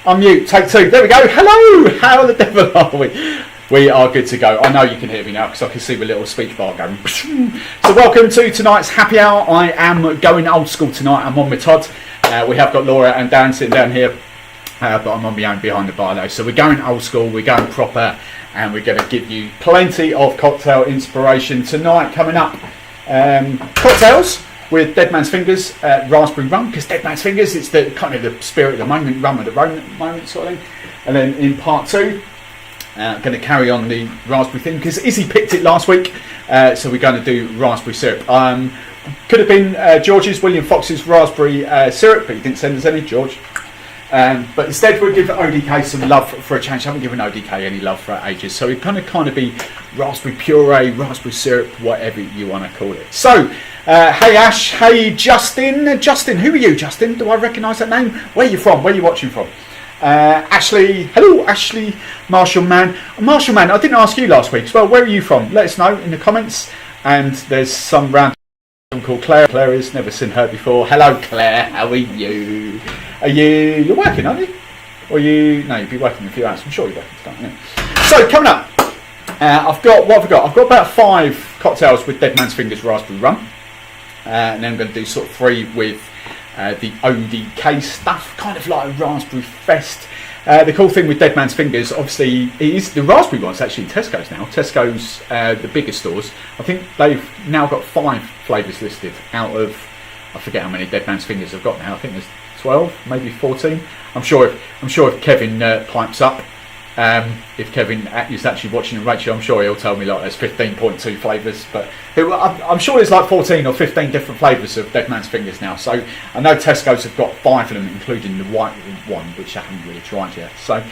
Unmute, take two. There we go. Hello. How the devil are we? We are good to go. I know you can hear me now because I can see my little speech bar going. So welcome to tonight's happy hour. I am going old school tonight. I'm on my Todd. We have got Nora and Dan sitting down here, but I'm on my own behind the bar though. So we're going old school, we're going proper, and we're going to give you plenty of cocktail inspiration tonight coming up. Cocktails with Dead Man's Fingers, raspberry rum, because Dead Man's Fingers, it's the kind of the spirit of the moment, rum of the moment sort of thing. And then in part two, going to carry on the raspberry thing because Izzy picked it last week, so we're going to do raspberry syrup. Could have been George's, William Fox's raspberry syrup, but he didn't send us any, George. But instead we'll give ODK some love for a change. I haven't given ODK any love for ages, so it kind of be raspberry puree, raspberry syrup, whatever you want to call it. So, hey Ash, hey Justin. Justin, who are you, Justin? Do I recognise that name? Where are you from? Where are you watching from? Ashley, hello Ashley, Marshall Man, I didn't ask you last week as well. Where are you from? Let us know in the comments. And there's some random called Claire. Claire is, never seen her before. Hello Claire, how are you? You're working, aren't you? Or no, you'll be working in a few hours. I'm sure you're working tonight, yeah. So coming up, I've got about 5 cocktails with Dead Man's Fingers raspberry rum, and then I'm going to do sort of 3 with the ODK stuff, kind of like a raspberry fest. The cool thing with Dead Man's Fingers, obviously, is the raspberry one's actually in Tesco's now. Tesco's, the bigger stores. I think they've now got 5 flavours listed out of, I forget how many Dead Man's Fingers I've got now. I think there's 12, maybe 14. I'm sure if Kevin pipes up, if Kevin is actually watching Rachel, I'm sure he'll tell me like there's 15.2 flavours, but I'm sure there's like 14 or 15 different flavours of Dead Man's Fingers now. So I know Tesco's have got 5 of them, including the white one, which I haven't really tried yet. So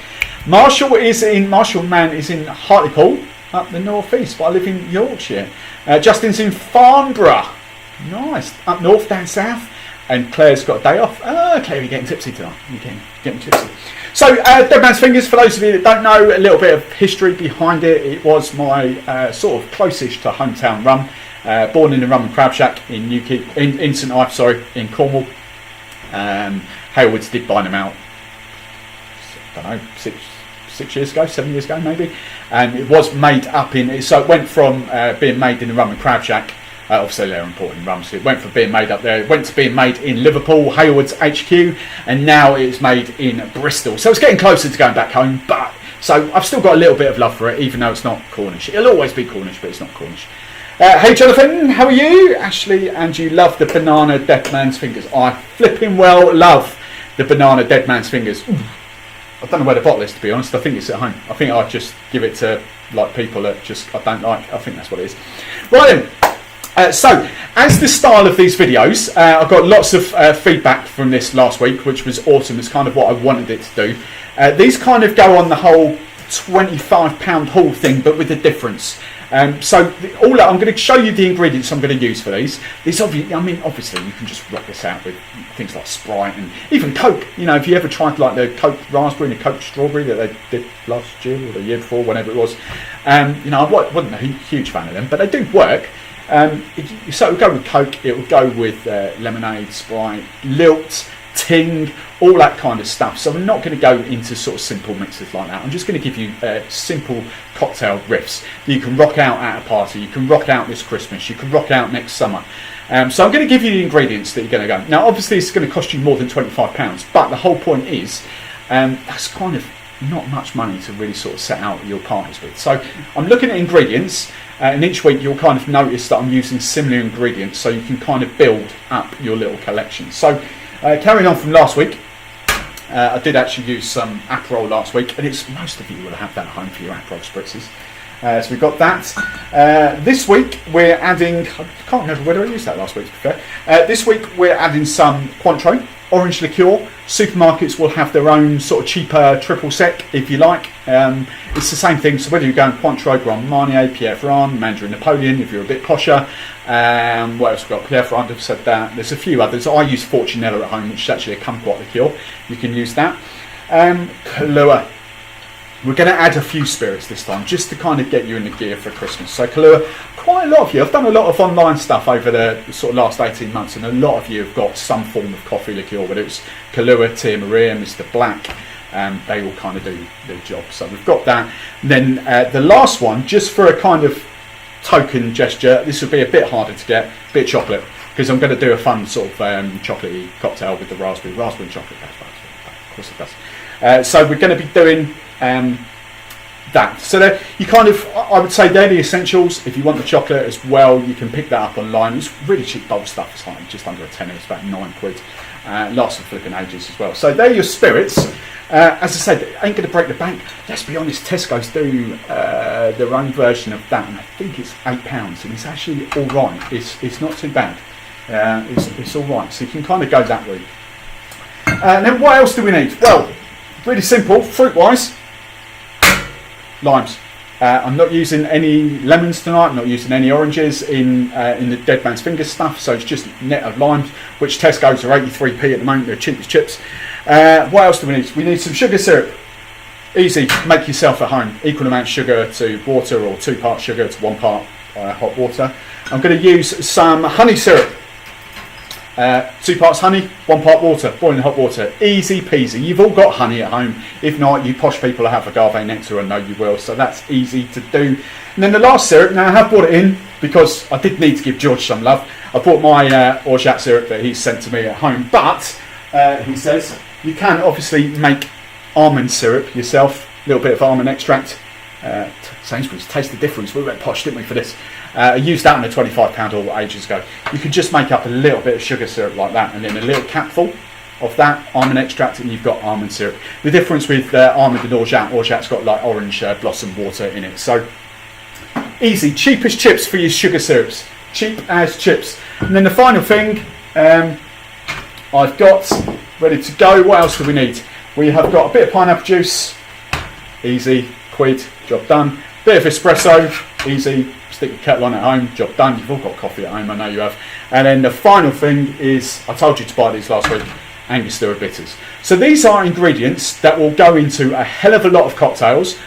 Marshall Man is in Hartlepool, up the north east, but I live in Yorkshire. Justin's in Farnborough, nice, up north, down south. And Claire's got a day off. Claire, you're getting tipsy tonight. You're getting tipsy. So, Dead Man's Fingers, for those of you that don't know, a little bit of history behind it. It was my sort of closest to hometown rum. Born in the Rum and Crab Shack in St Ives, in Cornwall. Haywoods did buy them out, I don't know, 6 years ago, 7 years ago maybe. And it was made up so it went from being made in the Rum and Crab Shack. Obviously they're importing rum, so it went from being made up there, it went to being made in Liverpool, Hayward's HQ, and now it's made in Bristol. So it's getting closer to going back home, but so I've still got a little bit of love for it, even though it's not Cornish. It'll always be Cornish, but it's not Cornish. Hey Jonathan, how are you? Ashley, and you love the banana Dead Man's Fingers. I flipping well love the banana Dead Man's Fingers. Ooh. I don't know where the bottle is, to be honest. I think it's at home. I think I'd just give it to like people that I don't like. I think that's what it is. Right then. So, as the style of these videos, I've got lots of feedback from this last week, which was awesome. It's kind of what I wanted it to do. These kind of go on the whole £25 haul thing, but with a difference. I'm going to show you the ingredients I'm going to use for these. Obviously, you can just rock this out with things like Sprite and even Coke. You know, if you ever tried like the Coke raspberry and the Coke strawberry that they did last year or the year before, whenever it was, I wasn't a huge fan of them, but they do work. So it will go with Coke, it will go with lemonade, Sprite, Lilt, Ting, all that kind of stuff. So I'm not going to go into sort of simple mixes like that. I'm just going to give you simple cocktail riffs that you can rock out at a party, you can rock out this Christmas, you can rock out next summer. So I'm going to give you the ingredients that you're going to go. Now obviously it's going to cost you more than £25, but the whole point is that's kind of not much money to really sort of set out your parties with. So I'm looking at ingredients, and each week you'll kind of notice that I'm using similar ingredients, so you can kind of build up your little collection. So carrying on from last week, I did actually use some Aperol last week, and most of you will have that at home for your Aperol spritzes. So we've got that. This week we're adding, I can't remember whether I used that last week to be fair. This week we're adding some Cointreau, orange liqueur. Supermarkets will have their own sort of cheaper triple sec if you like. It's the same thing, so whether you're going Cointreau, Grand Marnier, Pierre Ferrand, Mandarin Napoleon if you're a bit posher. What else we've got? Pierre Ferrand, I've said that. There's a few others. I use Fortunella at home, which is actually a kumquat liqueur. You can use that. Kahlua. We're going to add a few spirits this time, just to kind of get you in the gear for Christmas. So Kahlua, quite a lot of you, I've done a lot of online stuff over the sort of last 18 months, and a lot of you have got some form of coffee liqueur, whether it's Kahlua, Tia Maria, Mr. Black, they all kind of do the job. So we've got that. And then the last one, just for a kind of token gesture, this would be a bit harder to get, a bit of chocolate, because I'm going to do a fun sort of chocolatey cocktail with the raspberry and chocolate. Of course it does. So we're going to be doing that. So there, you kind of, I would say they're the essentials. If you want the chocolate as well, you can pick that up online. It's really cheap bulk stuff. It's like just under a tenner. It's about £9. Lasts for flipping ages as well. So they're your spirits. As I said, it ain't going to break the bank. Let's be honest, Tesco's do their own version of that, and I think it's £8, and it's actually all right. It's not too bad. It's all right. So you can kind of go that route. And then what else do we need? Well, really simple, fruit-wise. Limes. I'm not using any lemons tonight. I'm not using any oranges in the Dead Man's Fingers stuff. So it's just net of limes, which Tesco's are 83p at the moment. They're cheap as chips. What else do we need? We need some sugar syrup. Easy. Make yourself at home. Equal amount of sugar to water, or 2 parts sugar to 1 part hot water. I'm going to use some honey syrup. 2 parts honey, 1 part water, boiling hot water. Easy peasy. You've all got honey at home. If not, you posh people have agave nectar, and know you will. So that's easy to do. And then the last syrup. Now I have brought it in because I did need to give George some love. I brought my orgeat syrup that he sent to me at home. But he says you can obviously make almond syrup yourself. A little bit of almond extract. Sainsbury's, taste the difference. We went posh, didn't we, for this? I used that on a £25 all ages ago. You could just make up a little bit of sugar syrup like that, and then a little capful of that almond extract, and you've got almond syrup. The difference with almond and orgeat's got like orange blossom water in it. So easy, cheap as chips for your sugar syrups. Cheap as chips. And then the final thing I've got ready to go. What else do we need? We have got a bit of pineapple juice. Easy, quid, job done. Bit of espresso, easy. Stick your kettle on at home, job done. You've all got coffee at home, I know you have. And then the final thing is, I told you to buy these last week, Angostura bitters. So these are ingredients that will go into a hell of a lot of cocktails.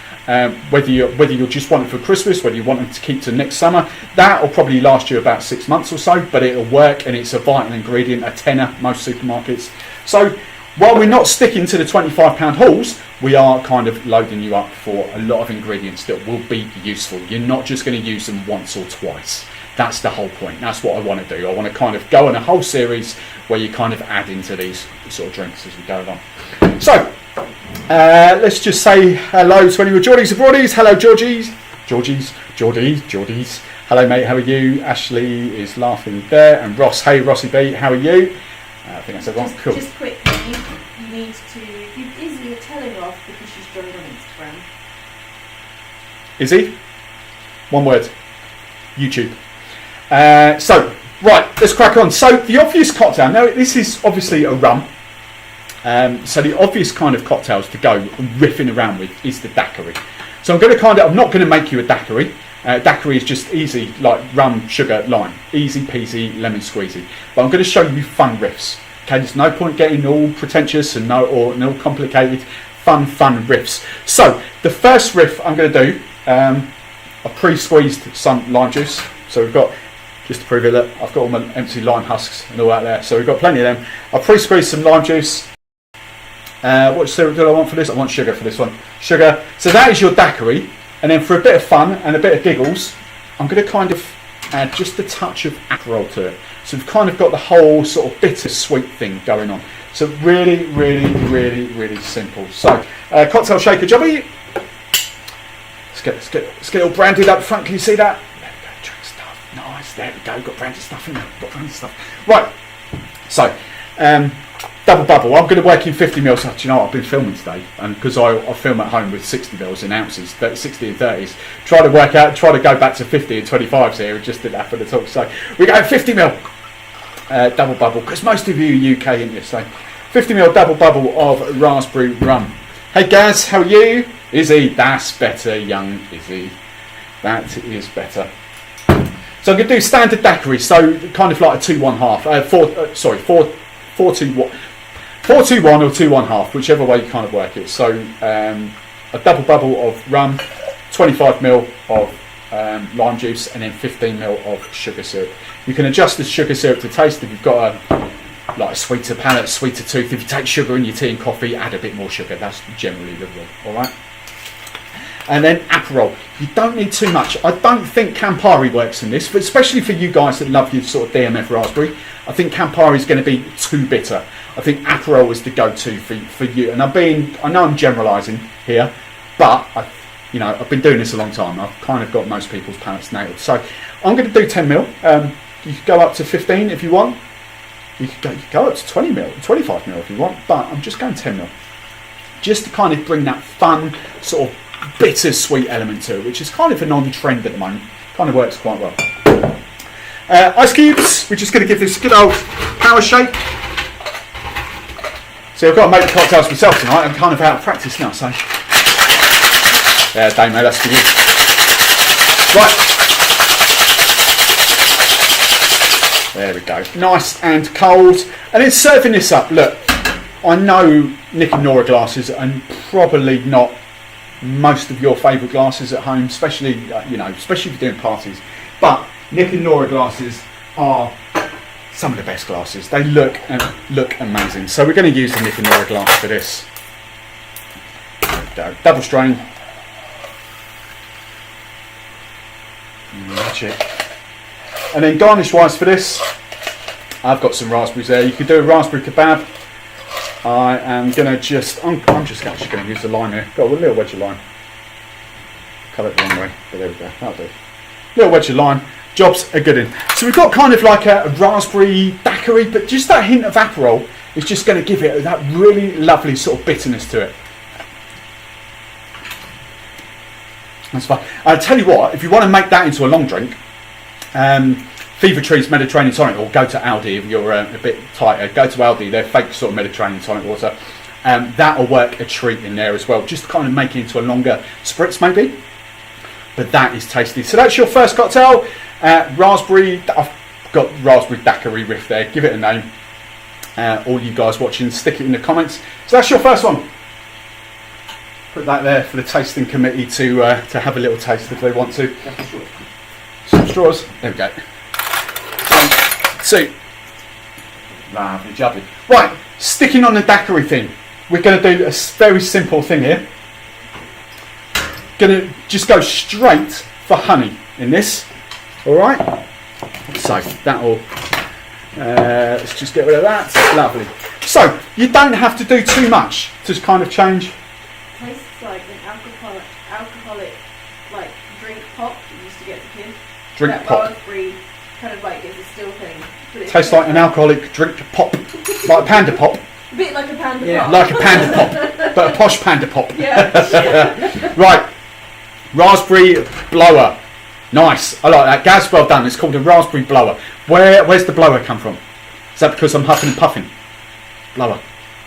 Whether you just want it for Christmas, whether you want them to keep to next summer, that will probably last you about 6 months or so, but it'll work, and it's a vital ingredient, a tenner, most supermarkets. So while we're not sticking to the £25 hauls, we are kind of loading you up for a lot of ingredients that will be useful. You're not just going to use them once or twice. That's the whole point. That's what I want to do. I want to kind of go on a whole series where you kind of add into these sort of drinks as we go along. So let's just say hello to any of the Geordies and Broadies. Hello, Geordies. Hello, mate. How are you? Ashley is laughing there, and Ross. Hey, Rossy B. How are you? I think I said wrong. Cool. Just quickly, you need to give Izzy a telling off because she's joined on Instagram. Izzy? One word. YouTube. So, right, let's crack on. So, the obvious cocktail. Now, this is obviously a rum. So, the obvious kind of cocktails to go riffing around with is the daiquiri. So, I'm not going to make you a daiquiri. Daiquiri is just easy, like rum, sugar, lime. Easy peasy, lemon squeezy. But I'm going to show you fun riffs. Okay, there's no point getting all pretentious and no complicated. Fun riffs. So, the first riff I'm going to do, I pre-squeezed some lime juice. So we've got, just to prove it, look, I've got all my empty lime husks and all that there. So we've got plenty of them. I pre-squeezed some lime juice. What syrup do I want for this? I want sugar for this one. Sugar. So that is your daiquiri. And then for a bit of fun and a bit of giggles, I'm going to kind of add just a touch of Aperol to it. So we've kind of got the whole sort of bitter-sweet thing going on. So really, really, really, really simple. So cocktail shaker jobby. Let's get it all branded up front. Can you see that? There we go. Drink stuff. Nice. There we go. Got branded stuff in there. Right. So double bubble. I'm going to work in 50ml. So, do you know what? I've been filming today, and because I film at home with 60ml in ounces, 60 and 30s. Try to go back to 50 and 25s here. We just did that for the talk. So we go 50ml double bubble, because most of you are UK, aren't you? So 50ml double bubble of raspberry rum. Hey Gaz, how are you? Izzy, that's better, young Izzy. That is better. So I'm going to do standard daiquiri. So kind of like a 2-1/2. 4-2-1 or 2-1/2, whichever way you kind of work it. So a double bubble of rum, 25ml of lime juice, and then 15ml of sugar syrup. You can adjust the sugar syrup to taste if you've got like a sweeter palate, sweeter tooth. If you take sugar in your tea and coffee, add a bit more sugar. That's generally the rule. All right. And then Aperol. You don't need too much. I don't think Campari works in this, but especially for you guys that love your sort of DMF raspberry, I think Campari is going to be too bitter. I think Aperol is the go-to for you. And I know I'm generalising here, but I've been doing this a long time. I've kind of got most people's palates nailed. So I'm going to do 10 ml. You could go up to 15 if you want. You could go up to 20 ml, 25 ml if you want. But I'm just going 10 ml, just to kind of bring that fun sort of bitter-sweet element to it, which is kind of an on-trend at the moment. Kind of works quite well. Ice cubes. We're just going to give this a good old power shake. See, I've got to make the cocktails myself tonight. I'm kind of out of practice now, so yeah, Damo, that's for you. Right. There we go. Nice and cold. And then serving this up. Look, I know Nick and Nora glasses and probably not most of your favourite glasses at home, especially especially if you're doing parties. But Nick and Nora glasses are some of the best glasses. They look amazing. So we're going to use the Nick and Nora glass for this. There we go. Double strain. Magic. And then garnish wise for this, I've got some raspberries there. You could do a raspberry kebab. I am going to I'm just actually going to use the lime here. Got a little wedge of lime. Cut it the wrong way, but there we go. That'll do. Little wedge of lime. Job's a good one. So we've got kind of like a raspberry daiquiri, but just that hint of Aperol is just going to give it that really lovely sort of bitterness to it. That's fine. I'll tell you what, if you want to make that into a long drink, Fever Tree's Mediterranean tonic, or go to Aldi if you're a bit tighter. Go to Aldi, they're fake sort of Mediterranean tonic water. That'll work a treat in there as well, just to kind of make it into a longer spritz maybe. But that is tasty. So that's your first cocktail. Raspberry, I've got raspberry daiquiri Riff there. Give it a name. All you guys watching, stick it in the comments. So that's your first one. Put that there for the tasting committee to have a little taste if they want to. Some straws. There we go. 1, 2. Lovely, jubbly. Right, sticking on the daiquiri thing, we're going to do a very simple thing here. Going to just go straight for honey in this. All right. So that'll. Let's just get rid of that. Lovely. So you don't have to do too much to kind of change. Tastes like an alcoholic like drink pop you used to get as a kid. Drink that pop. Raspberry kind of like is a still thing. Tastes like an alcoholic drink pop, like a panda pop. A bit like a panda pop. Like a panda pop, but a posh panda pop. Yeah. Right, raspberry blower. Nice, I like that. Gaz, well done. It's called a raspberry blower. Where's the blower come from? Is that because I'm huffing and puffing? Blower.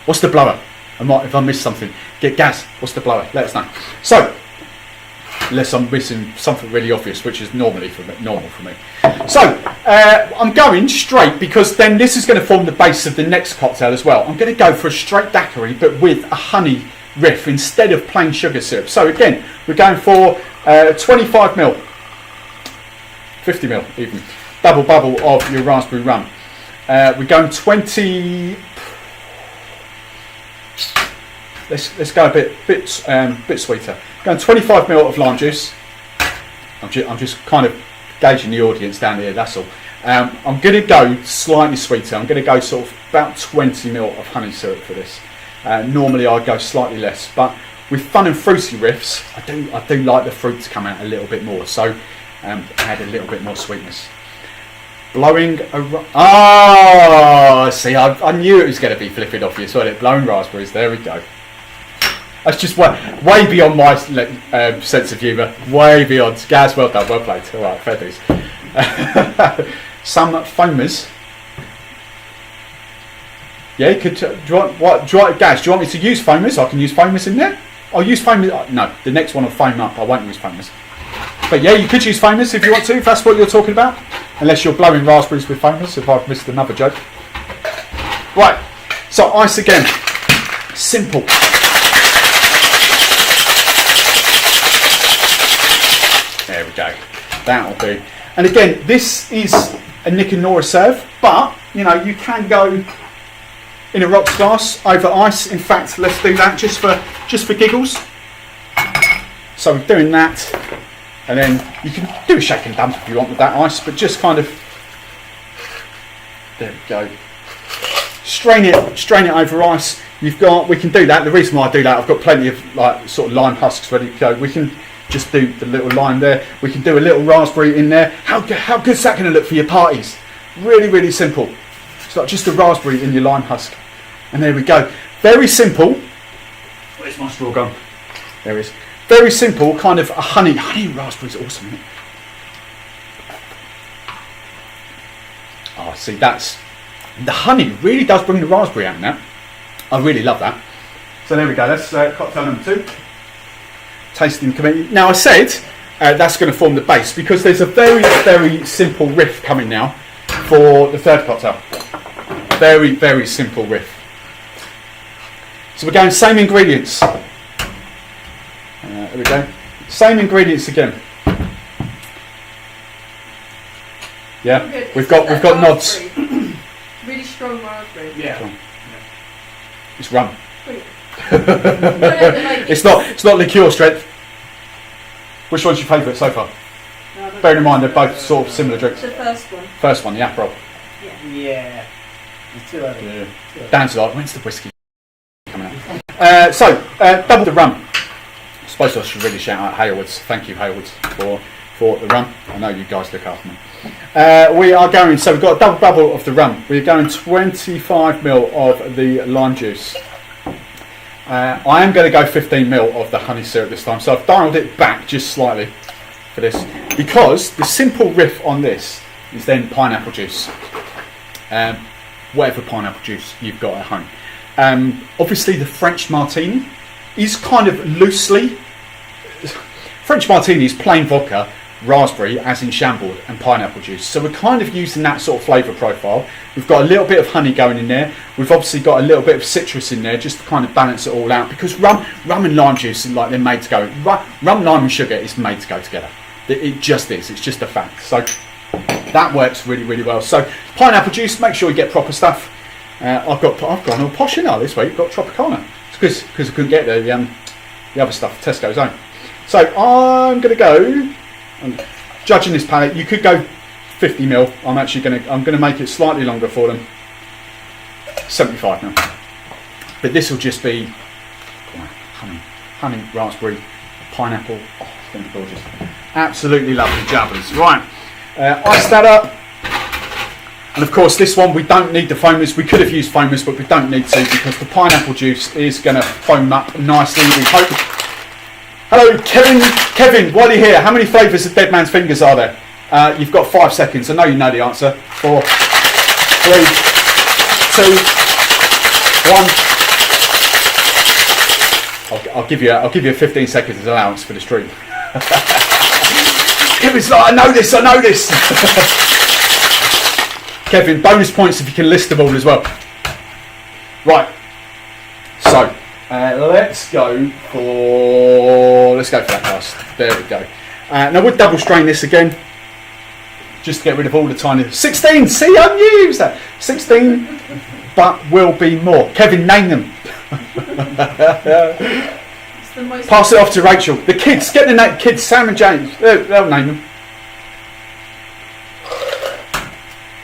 What's the blower? If I missed something, get Gaz. What's the blower? Let us know. So, unless I'm missing something really obvious, which is normal for me. So, I'm going straight because then this is going to form the base of the next cocktail as well. I'm going to go for a straight daiquiri, but with a honey Riff instead of plain sugar syrup. So again, we're going for 25 ml, 50 ml even, double bubble of your raspberry rum. We're going 20. Let's go a bit sweeter. Going 25 ml of lime juice. I'm just kind of gauging the audience down here. That's all. I'm going to go slightly sweeter. I'm going to go sort of about 20 ml of honey syrup for this. Normally I'd go slightly less, but with fun and fruity riffs, I do like the fruit to come out a little bit more. So add a little bit more sweetness. Blowing see, I knew it was going to be flipping obvious, wasn't it? Blowing raspberries. There we go. That's just way beyond my sense of humour. Way beyond. Gaz, well done, well played. All right, fair dues. Some foamers. Yeah, you could. Gaz, do you want me to use foamers? I can use foamers in there. I'll use foamers. No, the next one will foam up. I won't use foamers. But yeah, you could use foamers if you want to, if that's what you're talking about. Unless you're blowing raspberries with foamers, if I've missed another joke. Right, so ice again. Simple. There we go. That'll do. And again, this is a Nick and Nora serve, but you know, you can go in a rocks glass over ice. In fact, let's do that just for giggles. So we're doing that, and then you can do a shake and dump if you want with that ice, but just kind of, there we go. Strain it over ice. We can do that. The reason why I do that, I've got plenty of like sort of lime husks ready to go. We can just do the little lime there. We can do a little raspberry in there. How good's that going to look for your parties? Really, really simple. It's like just a raspberry in your lime husk. And there we go. Very simple. Where's my straw gone? There it is. Very simple, kind of a honey raspberry is awesome, isn't it? Oh, see, that's, the honey really does bring the raspberry out in that. I really love that. So there we go, that's cocktail number 2. Tasting committee. Now I said that's going to form the base because there's a very, very simple riff coming now for the third cocktail. Very, very simple riff. So we're going same ingredients. There we go. Same ingredients again. Yeah, we've got nods. Really strong raspberry. Yeah. It's rum. Like It's not liqueur strength. Which one's your favourite so far? No, Bearing in mind they're both sort of similar drinks. the first one. First one, the Aperol. Yeah. It's too early. Yeah. Dan's like, when's the whiskey coming out? Double the rum. I suppose I should really shout out Haywoods. Thank you, Haywoods, for the rum. I know you guys look after me. We are going, so we've got a double of the rum. We're going 25ml of the lime juice. I am going to go 15ml of the honey syrup this time, so I've dialed it back just slightly for this because the simple riff on this is then pineapple juice. Whatever pineapple juice you've got at home. Obviously the French Martini is kind of loosely, French Martini is plain vodka, raspberry as in shambled, and pineapple juice. So we're kind of using that sort of flavour profile. We've got a little bit of honey going in there. We've obviously got a little bit of citrus in there just to kind of balance it all out because rum and lime juice are like they're made to go. Rum, lime and sugar is made to go together. It just is. It's just a fact. So that works really, really well. So pineapple juice, make sure you get proper stuff. I've gone all posh in this week. I've got Tropicana. It's because I couldn't get the other stuff, Tesco's own. So I'm going to go. I'm judging this palette. You could go 50ml. I'm going to make it slightly longer for them. 75ml. But this will just be honey, raspberry, pineapple. Oh, it's going to be gorgeous. Absolutely lovely jabbers. Right, ice that up. And of course this one we don't need the foamers. We could have used foamers, but we don't need to because the pineapple juice is going to foam up nicely, we hope. Hello Kevin, while you're here, how many flavours of Dead Man's Fingers are there? You've got 5 seconds. I know you know the answer. 4, 3, 2, 1. I'll give you 15 seconds as allowance for the stream. Kevin's like, I know this. Kevin, bonus points if you can list them all as well. Right. So let's go for that last. There we go. Now we'll double strain this again, just to get rid of all the tiny. 16. See, I knew that. 16, but will be more. Kevin, name them. It's the most Pass it off to Rachel. The kids, get the kids. Sam and James. They'll name them.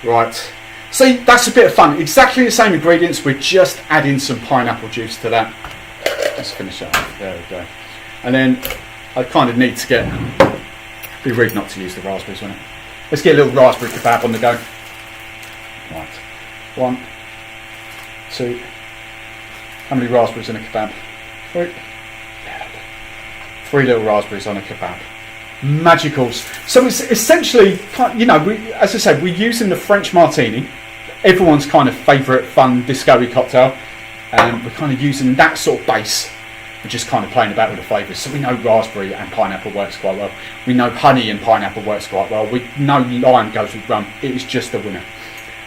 Right. See, that's a bit of fun. Exactly the same ingredients. We're just adding some pineapple juice to that. Let's finish that off. There we go. And then I kind of need to get. It'd be rude not to use the raspberries, wouldn't it? Let's get a little raspberry kebab on the go. Right. 1, 2. How many raspberries in a kebab? 3. 3 little raspberries on a kebab. Magicals. So it's essentially, you know, as I said, we're using the French Martini, everyone's kind of favourite fun disco-y cocktail, and we're kind of using that sort of base. We're just kind of playing about with the flavours. So we know raspberry and pineapple works quite well. We know honey and pineapple works quite well. We know lime goes with rum. It is just a winner.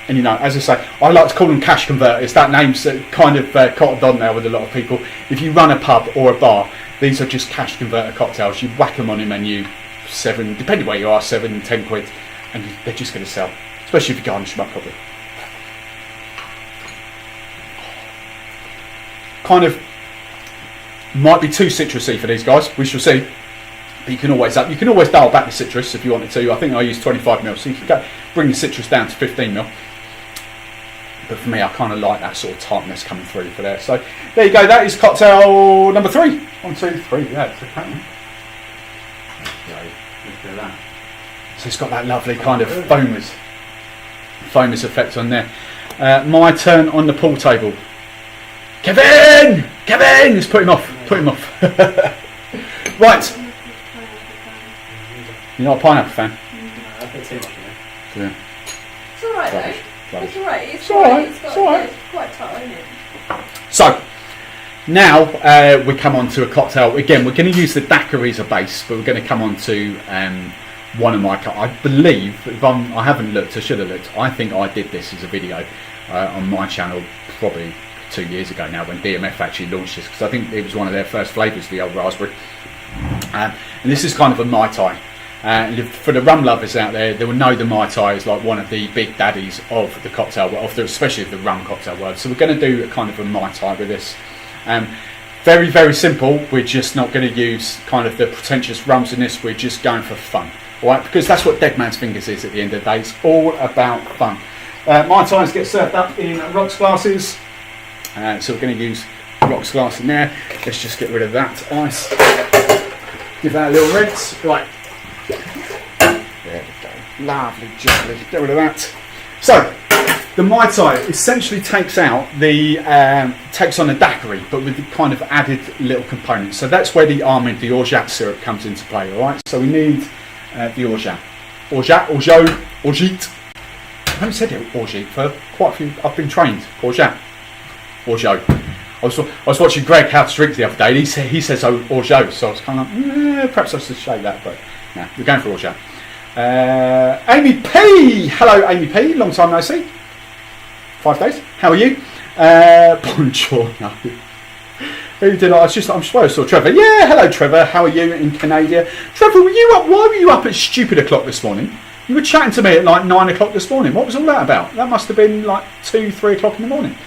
And you know, as I say, I like to call them cash converters. That name's kind of cottoned on now with a lot of people. If you run a pub or a bar, these are just cash converter cocktails. You whack them on your menu, 7, depending where you are, 7, 10 quid, and they're just going to sell. Especially if you garnish them up properly. kind of might be too citrusy for these guys. We shall see. But you can always dial back the citrus if you wanted to. I think I use 25ml, so you can bring the citrus down to 15ml. But for me, I kind of like that sort of tartness coming through for there. So there you go. That is cocktail number 3. 1, 2, 3. Yeah, it's okay. So it's got that lovely kind of foamers effect on there. My turn on the pool table. Kevin! Let's put him off. Right. You're not a pineapple fan? I put too much in there. Yeah. It's alright though. It's alright. It's alright. It's quite tart, isn't it? So, now we come on to a cocktail. Again, we're going to use the Daiquiri as a base, but we're going to come on to one of my... I believe, I haven't looked, I should have looked. I think I did this as a video on my channel probably 2 years ago now when DMF actually launched this, because I think it was one of their first flavours, the old raspberry. And this is kind of a Mai Tai. For the rum lovers out there, they will know the Mai Tai is like one of the big daddies of the cocktail, especially the rum cocktail world. So we're going to do a kind of a Mai Tai with this. Very, very simple. We're just not going to use kind of the pretentious rums in this. We're just going for fun, all right? Because that's what Dead Man's Fingers is at the end of the day. It's all about fun. Mai Tais get served up in rocks glasses. So we're going to use rocks glass in there. Let's just get rid of that ice. Give that a little rinse. Right. There we go. Lovely, jolly. Get rid of that. So, the Mai Tai essentially takes on the daiquiri, but with the kind of added little components. So that's where the almond, the orgeat syrup comes into play. All right. So we need the orgeat, orgeat. I haven't said it orgeat for quite a few. I've been trained. Orgeat. I was watching Greg How to Drink the other day, and he says orgeat, so I was kind of like, perhaps I should say that, but no, we're going for orgeat. Amy P, hello Amy P, long time no see. 5 days. How are you? Buongiorno. Who did I'm sure I saw Trevor. Yeah, hello Trevor. How are you in Canada? Trevor, were you up? Why were you up at stupid o'clock this morning? You were chatting to me at like 9 o'clock this morning. What was all that about? That must have been like 2, 3 o'clock in the morning.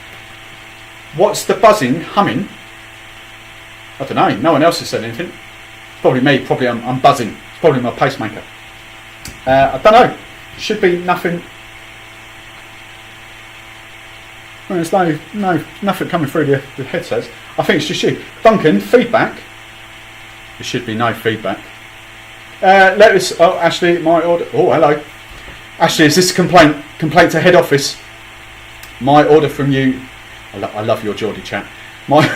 What's the buzzing, humming? I don't know. No one else has said anything. It's probably me. Probably I'm buzzing. It's probably my pacemaker. I don't know. Should be nothing. Well, there's nothing coming through the headsets. I think it's just you. Duncan, feedback. There should be no feedback. Let us. Oh, Ashley, my order. Oh, hello. Ashley, is this a complaint to head office? My order from you. I love your Geordie chat. My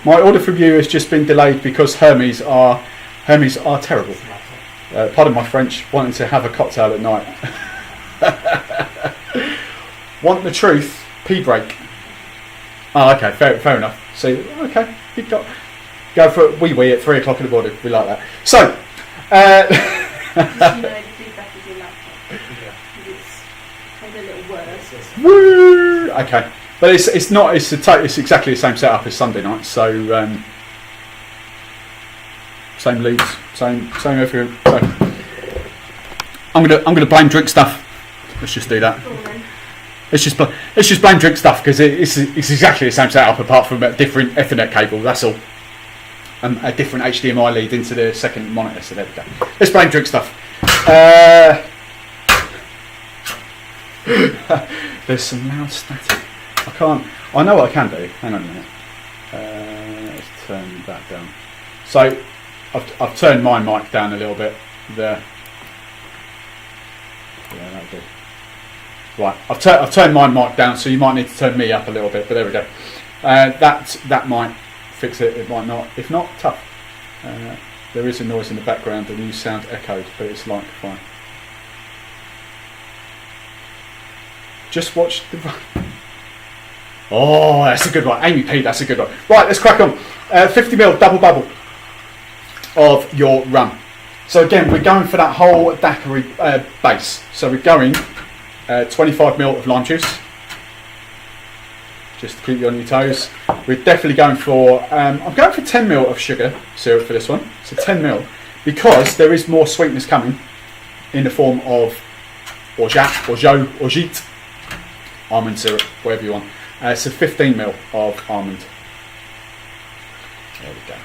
order from you has just been delayed because Hermes are terrible. Pardon my French. Wanting to have a cocktail at night. Want the truth? Pee break. Oh, okay, fair enough. So, okay, you go for a wee at 3 o'clock in the morning. We like that. So, Just you know, the feedback is your laptop. It's kind of a little worse. Woo! Okay, but it's exactly the same setup as Sunday night. So, same leads, same everything. So, I'm gonna blame drink stuff. Let's just do that. It's just blame drink stuff because it's exactly the same setup apart from a different Ethernet cable. That's all. A different HDMI lead into the second monitor. So there we go. Let's blame drink stuff. There's some loud static. I know what I can do. Hang on a minute. Let's turn that down. So I've turned my mic down a little bit there. Yeah, that'll do. Right, I've turned my mic down, so you might need to turn me up a little bit, but there we go. That might fix it, it might not. If not, tough. There is a noise in the background and you sound echoed, but it's like fine. Just watch the... Oh, that's a good one. Amy P, that's a good one. Right, let's crack on. 50ml double bubble of your rum. So again, we're going for that whole daiquiri base. So we're going 25ml of lime juice. Just to keep you on your toes. We're definitely going for, I'm going for 10ml of sugar syrup for this one. So 10ml, because there is more sweetness coming in the form of orgeat, almond syrup, whatever you want. So 15ml of almond There we go.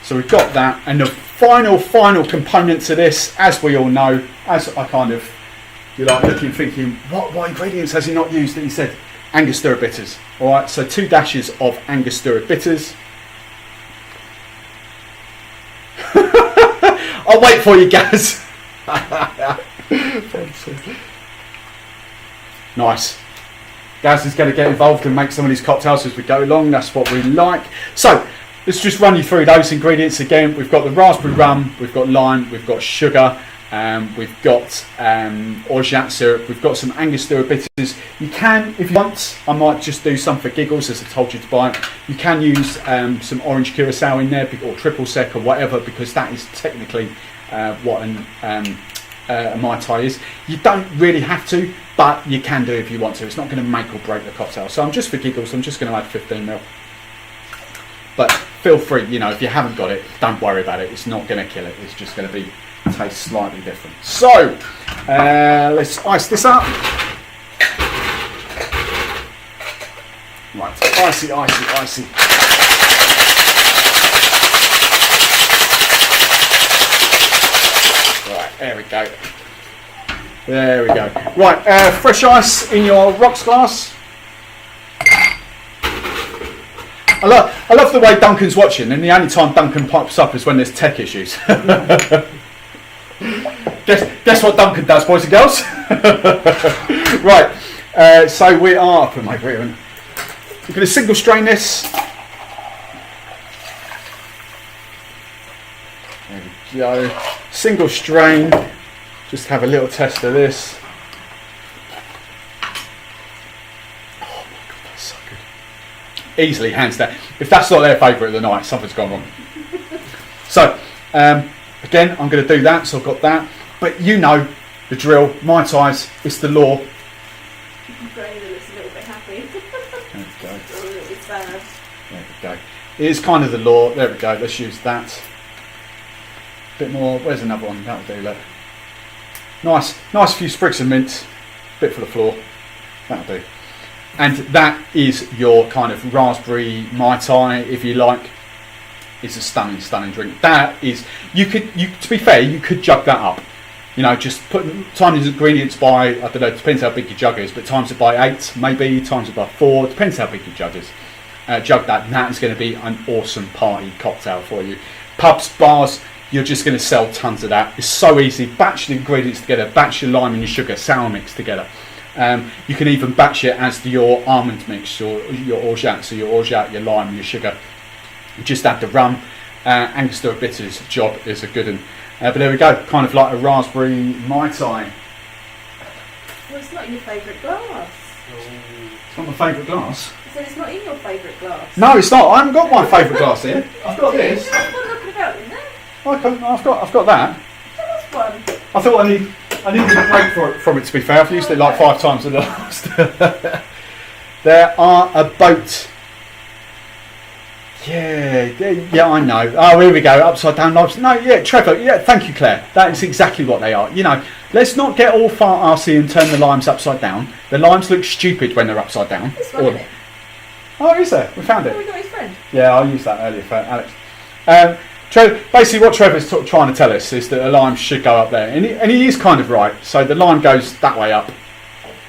So we've got that, and the final component to this, as we all know, as I kind of, you're like looking, thinking, what ingredients has he not used? And he said, Angostura bitters. All right, so 2 dashes of Angostura bitters. I'll wait for you, Gaz. Nice. Gaz is going to get involved and make some of these cocktails as we go along. That's what we like. So let's just run you through those ingredients again. We've got the raspberry rum, we've got lime, we've got sugar, we've got orgeat syrup, we've got some Angostura bitters. You can, if you want, I might just do some for giggles as I told you to buy it. You can use some orange curacao in there, or triple sec or whatever, because that is technically what a Mai Tai is. You don't really have to, but you can do if you want to. It's not going to make or break the cocktail. So I'm just for giggles, I'm just going to add 15ml. But feel free, you know, if you haven't got it, don't worry about it. It's not going to kill it. It's just going to be taste slightly different. So let's ice this up. Right, icy. Right, there we go. Right, fresh ice in your rocks glass. I love the way Duncan's watching, and the only time Duncan pops up is when there's tech issues. Guess what Duncan does, boys and girls? Right, so we are, we're going to single strain this. There we go. Single strain. Just have a little test of this. Oh my god, that's so good. Easily, hands down. If that's not their favourite of the night, something's gone wrong. So, again, I'm going to do that, so I've got that. But you know the drill, Mai Tais, it's the law. Grainer looks a little bit happy. There we go. Or a little bit sad. There we go. It is kind of the law. There we go. Let's use that. Bit more. Where's another one? That'll do. Look. Nice few sprigs of mint. Bit for the floor. That'll do. And that is your kind of raspberry Mai Tai, if you like. It's a stunning drink. That is, to be fair, you could jug that up. You know, just times the ingredients by, I don't know, depends how big your jug is, but times it by 8, maybe, times it by 4, depends how big your jug is. Jug that, and that is going to be an awesome party cocktail for you. Pubs, bars, you're just going to sell tons of that. It's so easy. Batch the ingredients together, batch your lime and your sugar, sour mix together. You can even batch it as your almond mix, your orgeat, so your orgeat, your lime, your sugar. Just add the rum. Angostura bitters job is a good one. But there we go, kind of like a raspberry Mai Tai. Well, it's not in your favourite glass. It's not my favourite glass. I said it's not in your favourite glass. No, it's not. I haven't got my favourite glass here. I've got this. There's one knocking about in there. I've got that. That's one. I thought I needed a break from it, to be fair. I've used it like 5 times in the last. There are a boat. Yeah, I know. Oh, here we go. Upside down limes. No, yeah, Trevor. Yeah, thank you, Claire. That is exactly what they are. You know, let's not get all far arsey and turn the limes upside down. The limes look stupid when they're upside down. This one, isn't it? Oh, is there? We found Oh, it. we got his friend. Yeah, I used that earlier for Alex. Basically, what Trevor's trying to tell us is that the lime should go up there, and he is kind of right. So the lime goes that way up,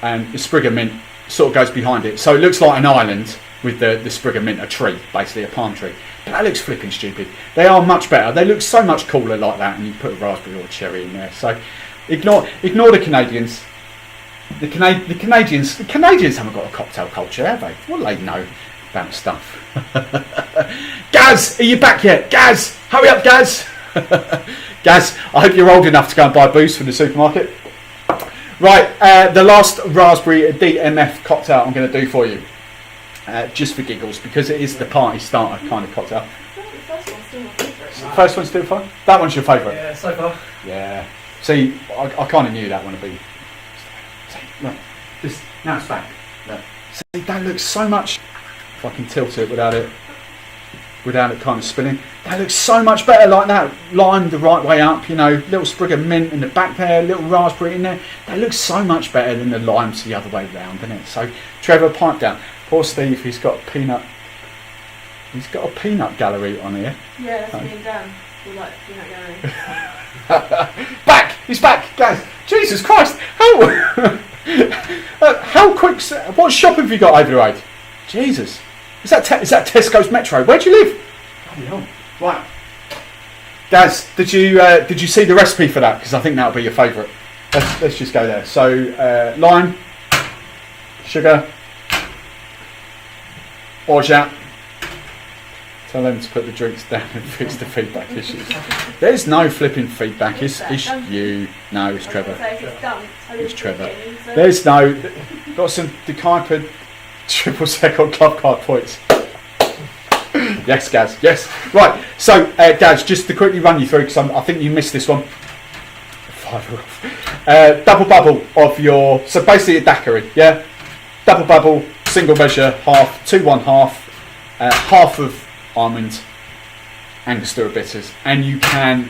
and the sprig of mint sort of goes behind it. So it looks like an island with the sprig of mint, a tree, basically a palm tree. But that looks flipping stupid. They are much better. They look so much cooler like that, and you put a raspberry or a cherry in there. So ignore the Canadians. The Canadians haven't got a cocktail culture, have they? What do they know about stuff? Gaz, are you back yet? Gaz, hurry up, Gaz. Gaz, I hope you're old enough to go and buy booze from the supermarket. Right, the last raspberry DMF cocktail I'm going to do for you. Just for giggles, because it is the party starter kind of cocktail. The first one's still my favourite. The first one's still fun? That one's your favourite? Yeah, so far. Yeah. See, I kind of knew that one would be. See, look, now it's back. Look. See, that looks so much. If I can tilt it without it kind of spinning. That looks so much better like that. Limed the right way up, you know, little sprig of mint in the back there, little raspberry in there. That looks so much better than the limes the other way round, doesn't it? So, Trevor, pipe down. Poor Steve, he's got peanut He's got a peanut gallery on here. Yeah, that's me and Dan. We like peanut gallery. Back! He's back, guys. Jesus Christ! How? How quick? What shop have you got over the road? Jesus! Is that Tesco's Metro? Where do you live? Bloody hell! Right, Daz, did you see the recipe for that? Because I think that'll be your favourite. Let's just go there. So lime, sugar, orgeat. Tell them to put the drinks down and fix the feedback issues. There's no flipping feedback. It's you. No, it's Trevor. It's Trevor. There's no. Got some Caipirissima triple sec on club card points. Yes, Gaz. Yes. Right. So, Gaz, just to quickly run you through, because I think you missed this one. Double bubble of your. So basically a daiquiri. Yeah. Double bubble, single measure, half, 2 1/2, half of almond Angostura bitters, and you can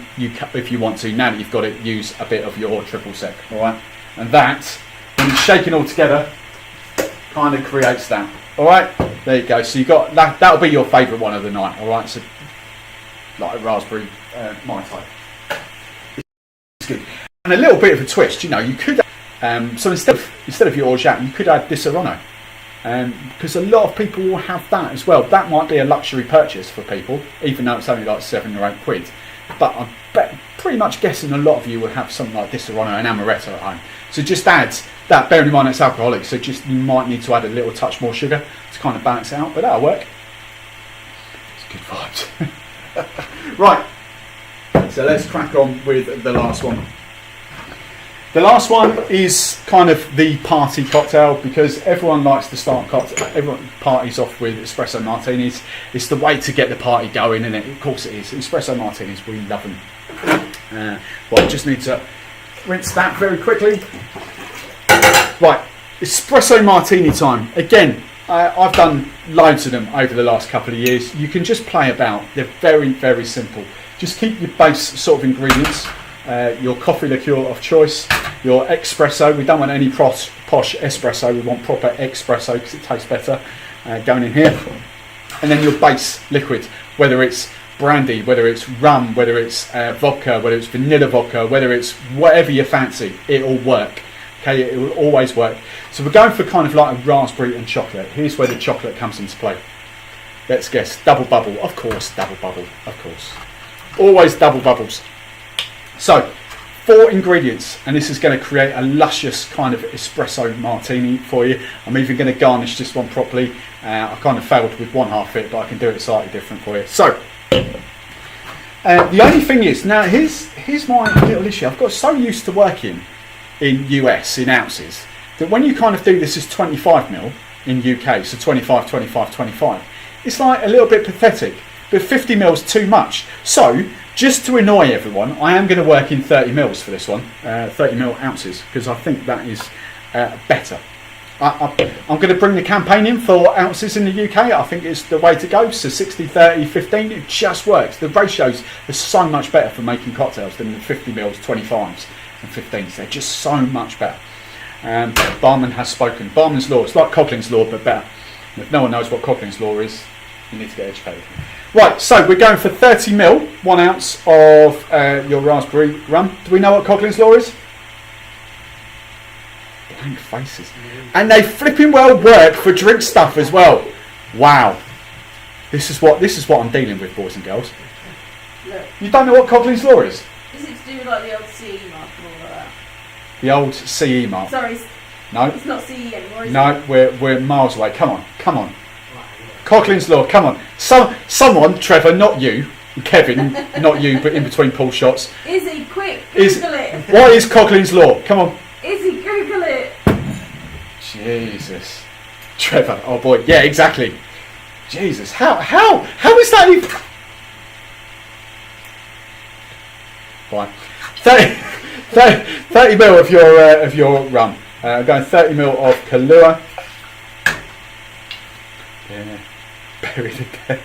if you want to, now that you've got it, use a bit of your triple sec. All right, and that, when you shake it all together, kind of creates that. All right, there you go. So you got that. That'll be your favourite one of the night. All right, so like a raspberry Mai Tai. It's good, and a little bit of a twist. You know, you could so instead of your orgeat, you could add Disaronno. Because a lot of people will have that as well. That might be a luxury purchase for people, even though it's only like 7 or 8 quid. But I'm pretty much guessing a lot of you will have something like Disaronno and Amaretto at home. So just add that, bearing in mind it's alcoholic, so just you might need to add a little touch more sugar to kind of balance it out, but that'll work. It's good vibes. Right, so let's crack on with the last one. The last one is kind of the party cocktail, because everyone likes to start cocktail. Everyone parties off with espresso martinis. It's the way to get the party going, and of course it is. Espresso martinis, we love them. Well, I just need to rinse that very quickly. Right, espresso martini time. Again, I've done loads of them over the last couple of years. You can just play about. They're very, very simple. Just keep your base sort of ingredients. Your coffee liqueur of choice, your espresso. We don't want any posh espresso, we want proper espresso because it tastes better going in here. And then your base liquid, whether it's brandy, whether it's rum, whether it's vodka, whether it's vanilla vodka, whether it's whatever you fancy, it'll work. Okay, it will always work. So we're going for kind of like a raspberry and chocolate. Here's where the chocolate comes into play. Let's guess, double bubble, of course, double bubble, of course. Always double bubbles. So, 4 ingredients, and this is going to create a luscious kind of espresso martini for you. I'm even going to garnish this one properly. I kind of failed with 1/2 it, but I can do it slightly different for you. So, the only thing is, now here's my little issue. I've got so used to working in US, in ounces, that when you kind of do this as 25ml in UK, so 25, 25, 25, it's like a little bit pathetic, but 50ml is too much. So, just to annoy everyone, I am going to work in 30ml for this one, 30ml ounces, because I think that is better. I'm going to bring the campaign in for ounces in the UK. I think it's the way to go. So 60, 30, 15, it just works. The ratios are so much better for making cocktails than the 50ml, 25s and 15s. They're just so much better. Barman has spoken. Barman's law. It's like Coughlin's law, but better. If no one knows what Coughlin's law is, you need to get educated. Right, so we're going for 30ml, 1 ounce of your raspberry rum. Do we know what Coughlin's law is? Blank faces. And they flipping well work for drink stuff as well. Wow. This is what I'm dealing with, boys and girls. Look. You don't know what Coughlin's law is? Is it to do with like the old CE mark and all of that? The old CE mark. Sorry, No. it's not CE anymore, is it? No, we're miles away. Come on. Coughlin's law, come on. Someone, Trevor, not you, Kevin, not you, but in between pull shots. Izzy, quick, Google it. What is Coughlin's law? Come on. Izzy, Google it. Jesus. Trevor, oh boy, yeah, exactly. Jesus, how is that even... Right. 30ml of your rum. I'm going 30ml of Kahlua. Yeah. Buried again.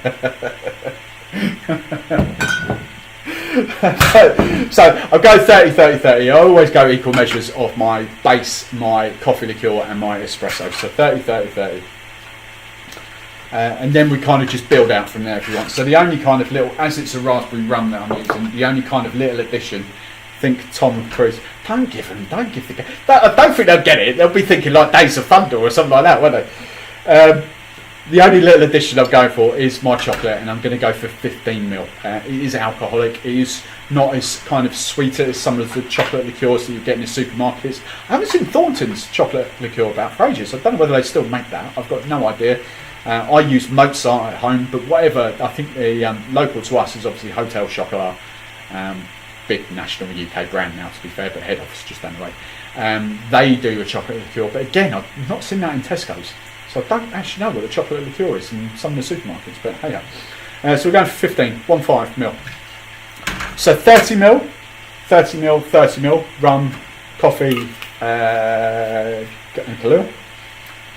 So I'll go 30, 30, 30. I always go equal measures of my base, my coffee liqueur and my espresso. So 30, 30, 30. And then we kind of just build out from there if you want. So the only kind of little, as it's a raspberry rum that I'm using, the only kind of little addition, think Tom Cruise, don't give the guy, I don't think they'll get it. They'll be thinking like Days of Thunder or something like that, won't they? The only little addition I'm going for is my chocolate, and I'm going to go for 15ml. It is alcoholic. It is not as kind of sweeter as some of the chocolate liqueurs that you get in the supermarkets. I haven't seen Thornton's chocolate liqueur about for ages. I don't know whether they still make that. I've got no idea. I use Mozart at home, but whatever. I think the local to us is obviously Hotel Chocolat, big national UK brand now, to be fair, but head office just down the way. They do a chocolate liqueur, but again, I've not seen that in Tesco's. So I don't actually know what the chocolate liqueur is in some of the supermarkets, but hey, so we're going for 15 So 30ml, 30ml, rum, coffee, Kahlua,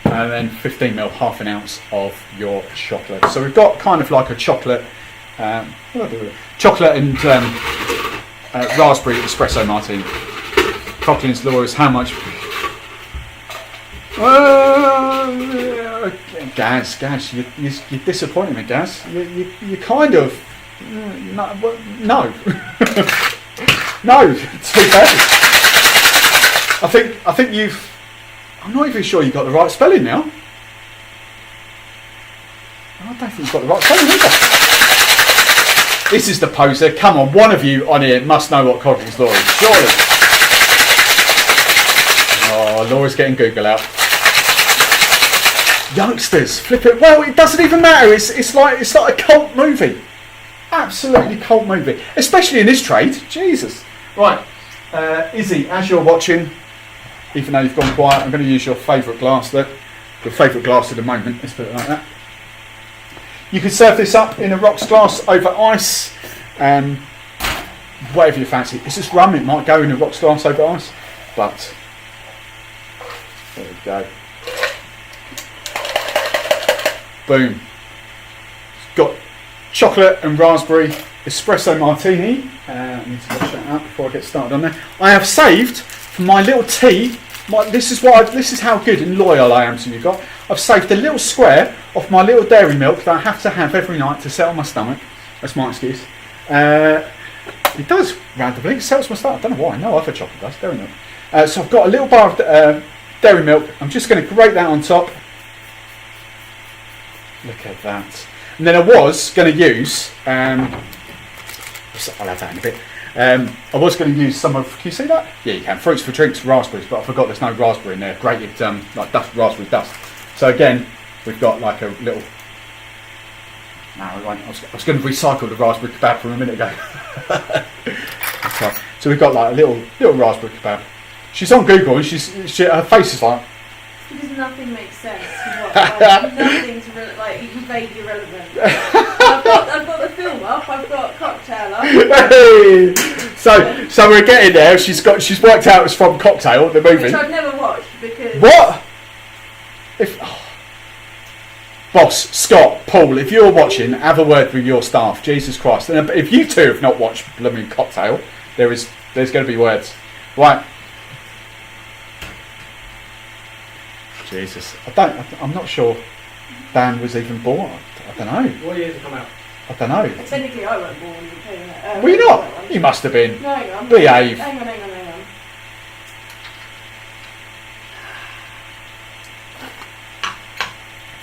and then 15ml, half an ounce of your chocolate. So we've got kind of like a chocolate, chocolate and raspberry espresso martini. Coughlin's law is how much? Gaz, you're disappointing me, Gaz. You kind of no. No, to be fair. I think you've. I'm not even sure you got the right spelling now. I don't think you've got the right spelling either. This is the poser. Come on, one of you on here must know what Coughlin's law is, surely. Oh, Laura's getting Google out. Youngsters, flip it. Well, it doesn't even matter. It's like a cult movie. Absolutely cult movie, especially in this trade. Jesus. Right, Izzy, as you're watching, even though you've gone quiet, I'm going to use your favourite glass there. Your favourite glass at the moment. Let's put it like that. You can serve this up in a rocks glass over ice, whatever you fancy. It's just rum. It might go in a rocks glass over ice, but there we go. Boom. It's got chocolate and raspberry espresso martini. I need to wash that out before I get started on there. I have saved for my little tea. This is how good and loyal I am to you guys. I've saved a little square of my little dairy milk that I have to have every night to settle my stomach. That's my excuse. It does randomly. It settles my stomach. I don't know why. No other chocolate does. Dairy milk. So I've got a little bar of dairy milk. I'm just going to grate that on top. Look at that. And then I was going to use, I'll have that in a bit. I was going to use some of, can you see that? Yeah, you can. Fruits for drinks, raspberries, but I forgot there's no raspberry in there. Grated, like dust, raspberry dust. So again, we've got like a little, no, I was going to recycle the raspberry kebab from a minute ago. So we've got like a little raspberry kebab. She's on Google and her face is like, because nothing makes sense. Nothing's even vaguely relevant. I've got the film up. I've got Cocktail up. Hey! So we're getting there. She's worked out it's from Cocktail, the movie. Which I've never watched because. What? Boss, Scott, Paul, if you're watching, have a word with your staff. Jesus Christ! And if you two have not watched blooming Cocktail, there's going to be words. Right. Jesus, I'm not sure Dan was even born. I don't know. What year did it come out? I don't know. Technically, I wasn't born. Were you not? You must have been. No, hang on. Behave. Hang on.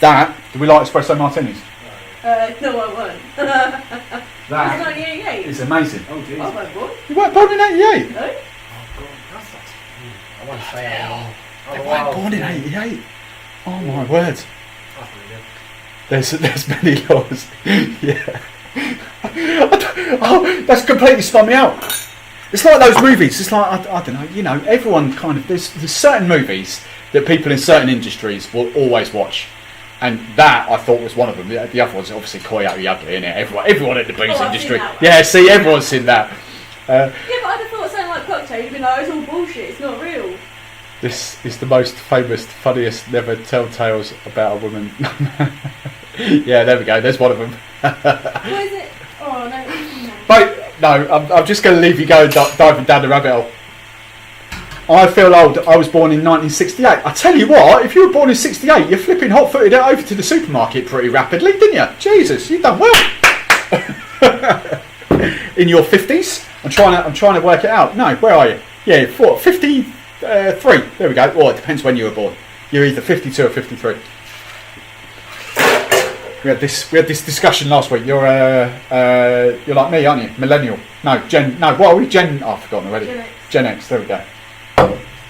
That, do we like espresso martinis? No, I won't. That was 1988. is amazing. Oh, jeez. I wasn't born. You weren't born in 88? No. Oh, God, that's that. I won't say it. They weren't born in 88. Oh my word. That's really good. There's many laws. Yeah. Oh, that's completely spun me out. It's like those movies. It's like, I don't know, you know, everyone kind of, there's certain movies that people in certain industries will always watch. And that, I thought, was one of them. The other one's obviously Coyote Ugly, innit? Everyone in the booze industry. Yeah, see, everyone's seen that. Yeah, but I'd have thought something like Cocktail, you'd be like, it's all bullshit, it's not real. This is the most famous, funniest, never tell tales about a woman. Yeah, there we go. There's one of them. What is it? Oh, no. But, no, I'm just going to leave you going diving down the rabbit hole. I feel old. I was born in 1968. I tell you what, if you were born in 68, you're flipping hot-footed it over to the supermarket pretty rapidly, didn't you? Jesus, you've done well. In your 50s? I'm trying to work it out. No, where are you? Yeah, 53. There we go. Oh, it depends when you were born. You're either 52 or 53. We had this discussion last week. You're like me, aren't you? Millennial. No, Gen. No, what are we? Gen. Oh, I've forgotten already. Gen X. Gen X. There we go.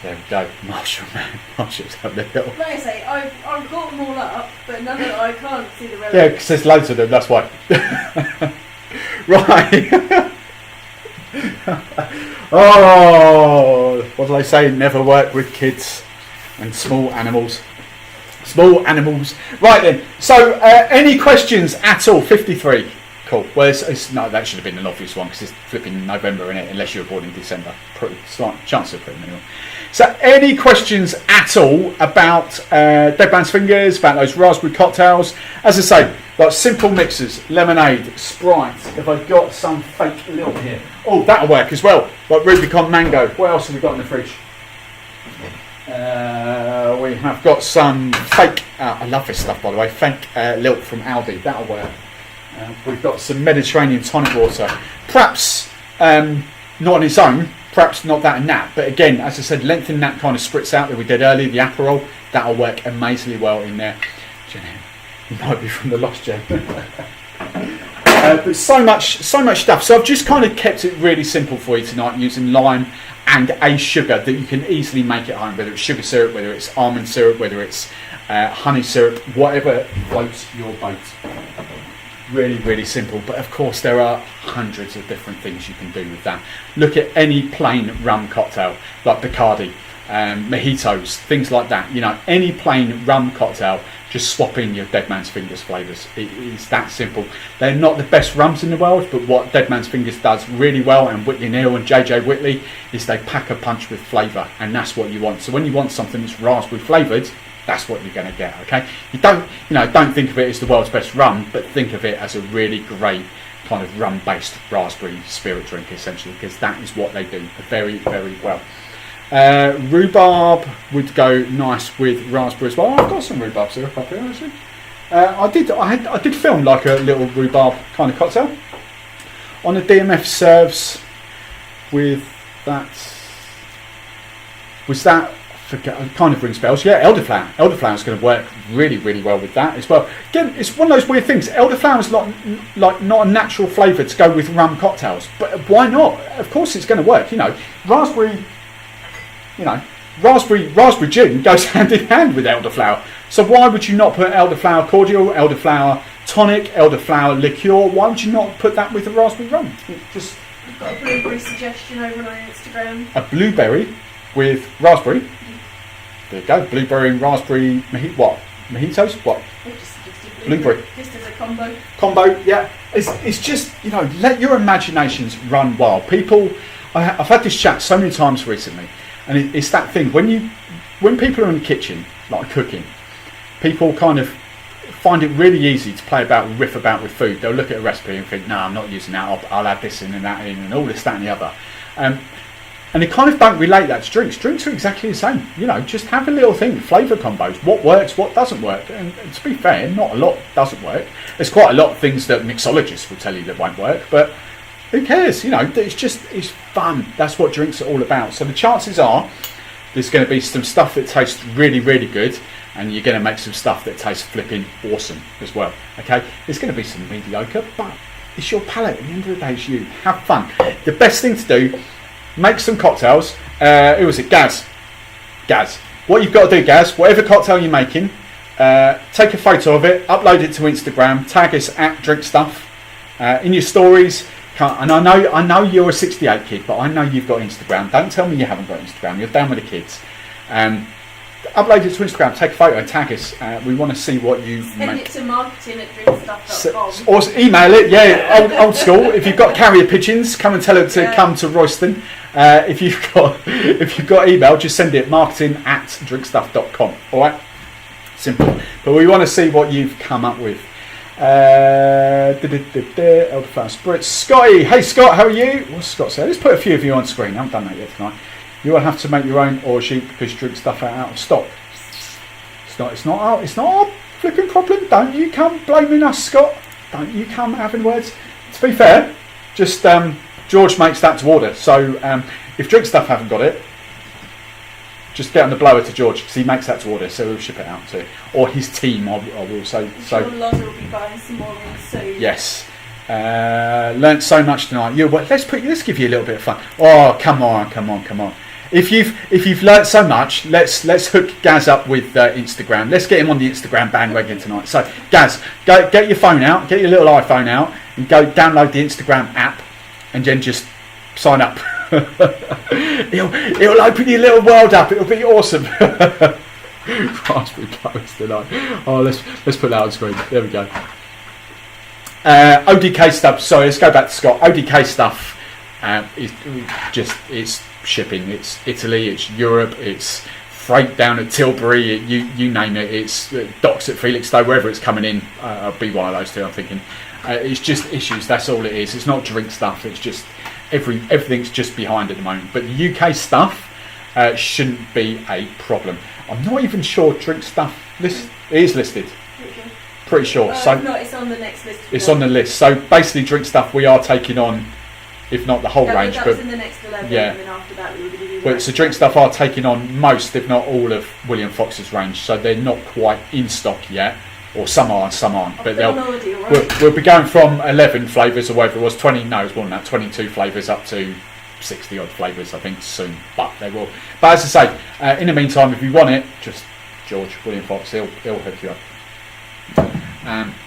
There we go. Marshall, man. Marshall's having a little. Like I say, I've got them all up, but none of I can't see the relevance. Yeah, because there's loads of them. That's why. Right. Oh, what do they say? Never work with kids and small animals. Small animals. Right then. So, any questions at all? 53. Cool. Well, no, that should have been an obvious one because it's flipping November in it, unless you were born in December. Pretty slight chance of pretty minimal. So, any questions at all about Dead Man's Fingers, about those raspberry cocktails? As I say, like simple mixers, lemonade, Sprite. If I've got some fake little here. Oh, that'll work as well. Like Rubicon Mango. What else have we got in the fridge? We have got some fake, I love this stuff by the way, fake lilt from Aldi, that'll work. We've got some Mediterranean tonic water, perhaps not on its own, perhaps not that and that, but again, as I said, lengthening that kind of spritz out that we did earlier, the Aperol, that'll work amazingly well in there. You might be from the Lost Gen. But so much stuff, so I've just kind of kept it really simple for you tonight using lime and a sugar that you can easily make at home, whether it's sugar syrup, whether it's almond syrup, whether it's honey syrup, whatever floats your boat. Really, really simple. But of course, there are hundreds of different things you can do with that. Look at any plain rum cocktail, like Bacardi, mojitos, things like that. You know, any plain rum cocktail, just swap in your Dead Man's Fingers flavours. It is that simple. They're not the best rums in the world, but what Dead Man's Fingers does really well, and Whitley Neal and JJ Whitley, is they pack a punch with flavour, and that's what you want. So when you want something that's raspberry flavoured, that's what you're going to get. Okay, don't think of it as the world's best rum, but think of it as a really great kind of rum-based raspberry spirit drink, essentially, because that is what they do very, very well. Rhubarb would go nice with raspberry as well. I've got some rhubarb syrup up here actually. I did film like a little rhubarb kind of cocktail on the DMF serves with that. Was that? Kind of rings bells. Yeah, elderflower. Elderflower is going to work really, really well with that as well. Again, it's one of those weird things. Elderflower is not a natural flavour to go with rum cocktails, but why not? Of course, it's going to work. You know, raspberry gin goes hand in hand with elderflower. So why would you not put elderflower cordial, elderflower tonic, elderflower liqueur? Why would you not put that with a raspberry rum? We've got a blueberry suggestion over on our Instagram. A blueberry with raspberry. There you go. Blueberry and raspberry mojitos? What? Just Blueberry. Just as a combo. Combo, yeah. It's just, let your imaginations run wild. People, I've had this chat so many times recently, and it's that thing, when people are in the kitchen, like cooking, people kind of find it really easy to play about and riff about with food. They'll look at a recipe and think, no, I'm not using that, I'll add this in and that in and all this, that and the other. And they kind of don't relate that to drinks. Drinks are exactly the same. Just have a little thing, flavour combos, what works, what doesn't work. And to be fair, not a lot doesn't work. There's quite a lot of things that mixologists will tell you that won't work, but who cares? It's fun. That's what drinks are all about. So the chances are there's going to be some stuff that tastes really, really good, and you're going to make some stuff that tastes flipping awesome as well. Okay? There's going to be some mediocre, but it's your palate. At the end of the day, it's you. Have fun. The best thing to do, make some cocktails. Who was it? Gaz. What you've got to do, Gaz, whatever cocktail you're making, take a photo of it, upload it to Instagram, tag us at DrinkStuff in your stories. And I know you're a 68 kid, but I know you've got Instagram. Don't tell me you haven't got Instagram. You're down with the kids. Upload it to Instagram, take a photo, tag us. We want to see what you Send make. it to marketing@drinkstuff.com. Or email it, yeah, old school. If you've got carrier pigeons, come and tell them to come to Royston. If you've got email, just send it marketing@drinkstuff.com. All right, simple. But we want to see what you've come up with. Elderflower Spritz. Scotty, hey Scott, how are you? What's Scott saying? Let's put a few of you on screen. I haven't done that yet tonight. You will have to make your own or cheap because drink stuff are out of stock. It's not our flipping problem. Don't you come blaming us, Scott. Don't you come having words. To be fair, just George makes that to order. So if drink stuff haven't got it, just get on the blower to George because he makes that to order. So we'll ship it out to, or his team. I will say. So Loza will be buying some more soon. Yes. Learned so much tonight. Let's give you a little bit of fun. Oh, come on. If you've learnt so much, let's hook Gaz up with Instagram. Let's get him on the Instagram bandwagon tonight. So Gaz, go get your phone out, get your little iPhone out, and go download the Instagram app, and then just sign up. It'll open your little world up. It'll be awesome. Raspberry Puree tonight. Oh, let's put that on screen. There we go. ODK stuff. Sorry, let's go back to Scott. ODK stuff. It's shipping. It's Italy. It's Europe. It's freight down at Tilbury. You name it. It's docks at Felixstowe. Wherever it's coming in, I'll be one of those two. I'm thinking. It's just issues. That's all it is. It's not drink stuff. It's just everything's just behind at the moment. But the UK stuff shouldn't be a problem. I'm not even sure drink stuff is listed. Pretty sure. So no, it's on the next list. It's on the list. So basically, drink stuff we are taking on, if not the whole range, that was in the next 11. Yeah. And then after that, we were going to do. But so drink stuff are taking on most, if not all, of William Fox's range. So they're not quite in stock yet, or some are, some aren't. But we'll be going from 11 flavours or whatever it was, 20. No, it's more than that. 22 flavours up to 60 odd flavours, I think, soon. But they will. But as I say, in the meantime, if you want it, just George William Fox, he'll hook you up.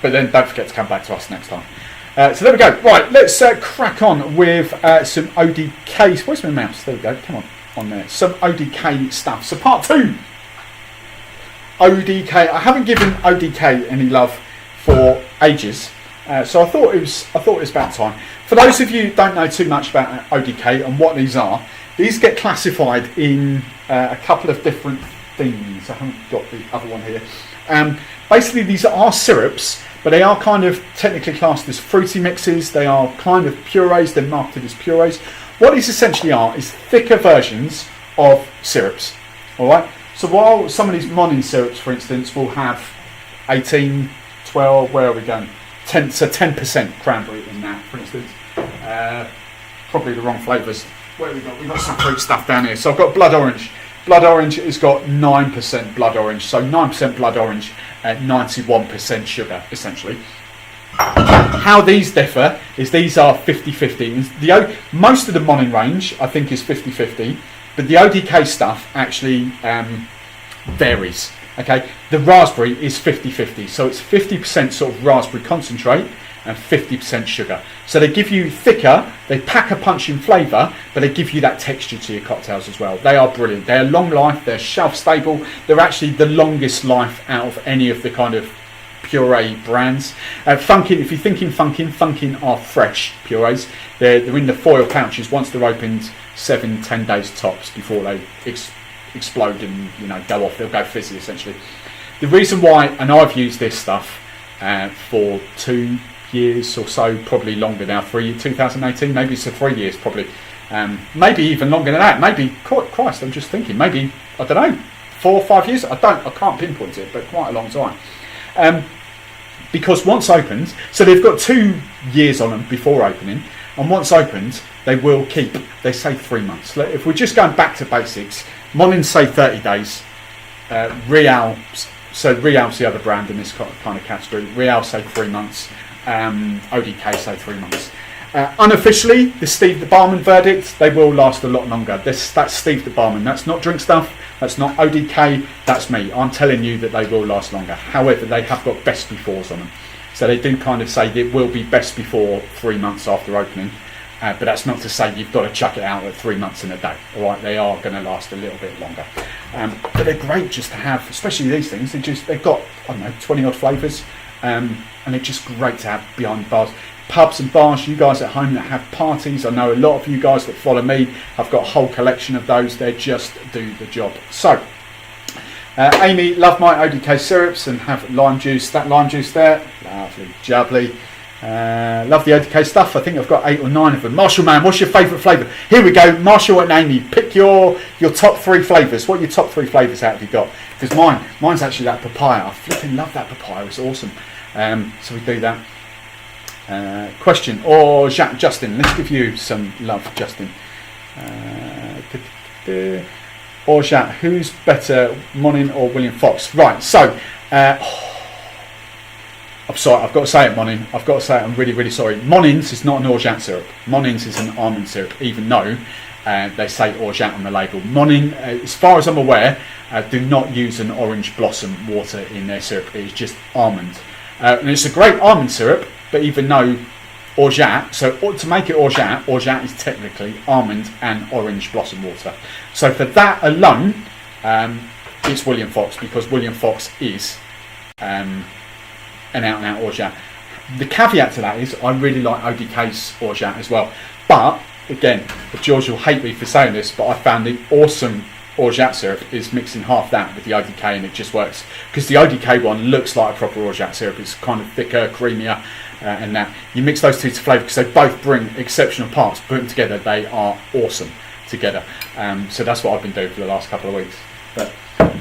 But then don't forget to come back to us next time. So there we go. Right, let's crack on with some ODK. Where's my mouse? There we go. Come on there. Some ODK stuff. So part 2. ODK. I haven't given ODK any love for ages, so I thought it was about time. For those of you who don't know too much about ODK and what these are, these get classified in a couple of different things. I haven't got the other one here. Basically, these are syrups, but they are kind of technically classed as fruity mixes. They are kind of purees. They're marketed as purees. What these essentially are is thicker versions of syrups. All right. So while some of these Monin syrups, for instance, will have 18, 12, where are we going? 10% cranberry in that, for instance. Probably the wrong flavours. Where have we got? We've got some fruit stuff down here. So I've got blood orange. Blood orange has got 9% blood orange. So 9% blood orange at 91% sugar, essentially. How these differ is these are 50-50. Most of the Monin range, I think, is 50-50. But the ODK stuff actually varies. Okay, the raspberry is 50-50, so it's 50% sort of raspberry concentrate and 50% sugar. So they give you thicker, they pack a punch in flavour, but they give you that texture to your cocktails as well. They are brilliant. They're long life, they're shelf stable. They're actually the longest life out of any of the kind of puree brands. Funkin, if you're thinking Funkin are fresh purees. They're in the foil pouches once they're opened 7-10 days tops before they explode and go off. They'll go fizzy essentially. The reason why, and I've used this stuff for 2 years or so, probably longer now, 2018, maybe it's 3 years probably, maybe even longer than that, maybe, Christ, I'm just thinking, maybe, I don't know, 4 or 5 years, I can't pinpoint it, but quite a long time. Because once opened, so they've got 2 years on them before opening, and once opened, they will keep, they say 3 months. If we're just going back to basics, Monin say 30 days, Real's the other brand in this kind of category, Real say 3 months, ODK say 3 months. Unofficially, the Steve the Barman verdict, they will last a lot longer. That's Steve the Barman, that's not drink stuff, that's not ODK, that's me. I'm telling you that they will last longer. However, they have got best befores on them. So they do kind of say it will be best before 3 months after opening. But that's not to say you've got to chuck it out at 3 months in a day. All right, they are going to last a little bit longer. But they're great just to have, especially these things. They've got, I don't know, 20 odd flavours. And they're just great to have behind bars. Pubs and bars, you guys at home that have parties, I know a lot of you guys that follow me, I've got a whole collection of those. They just do the job. So, Amy, love my ODK syrups and have lime juice. That lime juice there, lovely, jubbly. Love the ODK stuff. I think I've got 8 or 9 of them. Marshall man, what's your favourite flavour? Here we go. Marshall and Amy, pick your top 3 flavours. What are your top 3 flavours out have you got? Because mine's actually that papaya. I flipping love that papaya. It's awesome. So we do that. Question or Justin? Let's give you some love, Justin. Or Jacques, who's better, Monin or William Fox? Right. So. I'm sorry, I've got to say it, Monin. I've got to say it, I'm really, really sorry. Monin's is not an orgeat syrup. Monin's is an almond syrup, even though they say orgeat on the label. Monin, as far as I'm aware, do not use an orange blossom water in their syrup. It is just almond. And it's a great almond syrup, but even though orgeat, so to make it orgeat is technically almond and orange blossom water. So for that alone, it's William Fox, because William Fox is an out-and-out orgeat. The caveat to that is I really like ODK's orgeat as well. But again, George will hate me for saying this, but I found the awesome orgeat syrup is mixing half that with the ODK, and it just works. Because the ODK one looks like a proper orgeat syrup. It's kind of thicker, creamier, and that. You mix those two to flavour because they both bring exceptional parts. Put them together, they are awesome together. So that's what I've been doing for the last couple of weeks. But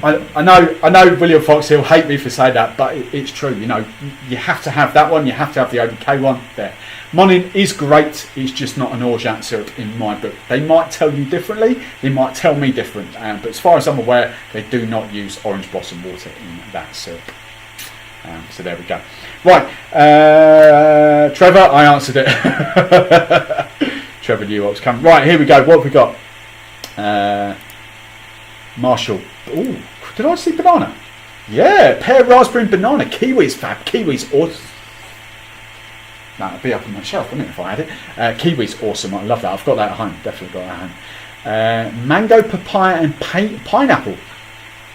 I know William Fox, he'll hate me for saying that, but it's true. You know, you have to have that one, you have to have the ODK one there. Monin is great, it's just not an orgeat syrup in my book. They might tell you differently, they might tell me different, but as far as I'm aware, they do not use orange blossom water in that syrup. So there we go. Right, Trevor, I answered it. Trevor knew what was coming. Right, here we go. What have we got? Marshall. Oh, did I see banana? Yeah, pear, raspberry and banana. Kiwi's fab. Kiwi's awesome. No, it'd be up on my shelf, wouldn't it, if I had it? Kiwi's awesome. I love that. I've got that at home. Definitely got that at home. Mango, papaya and pineapple.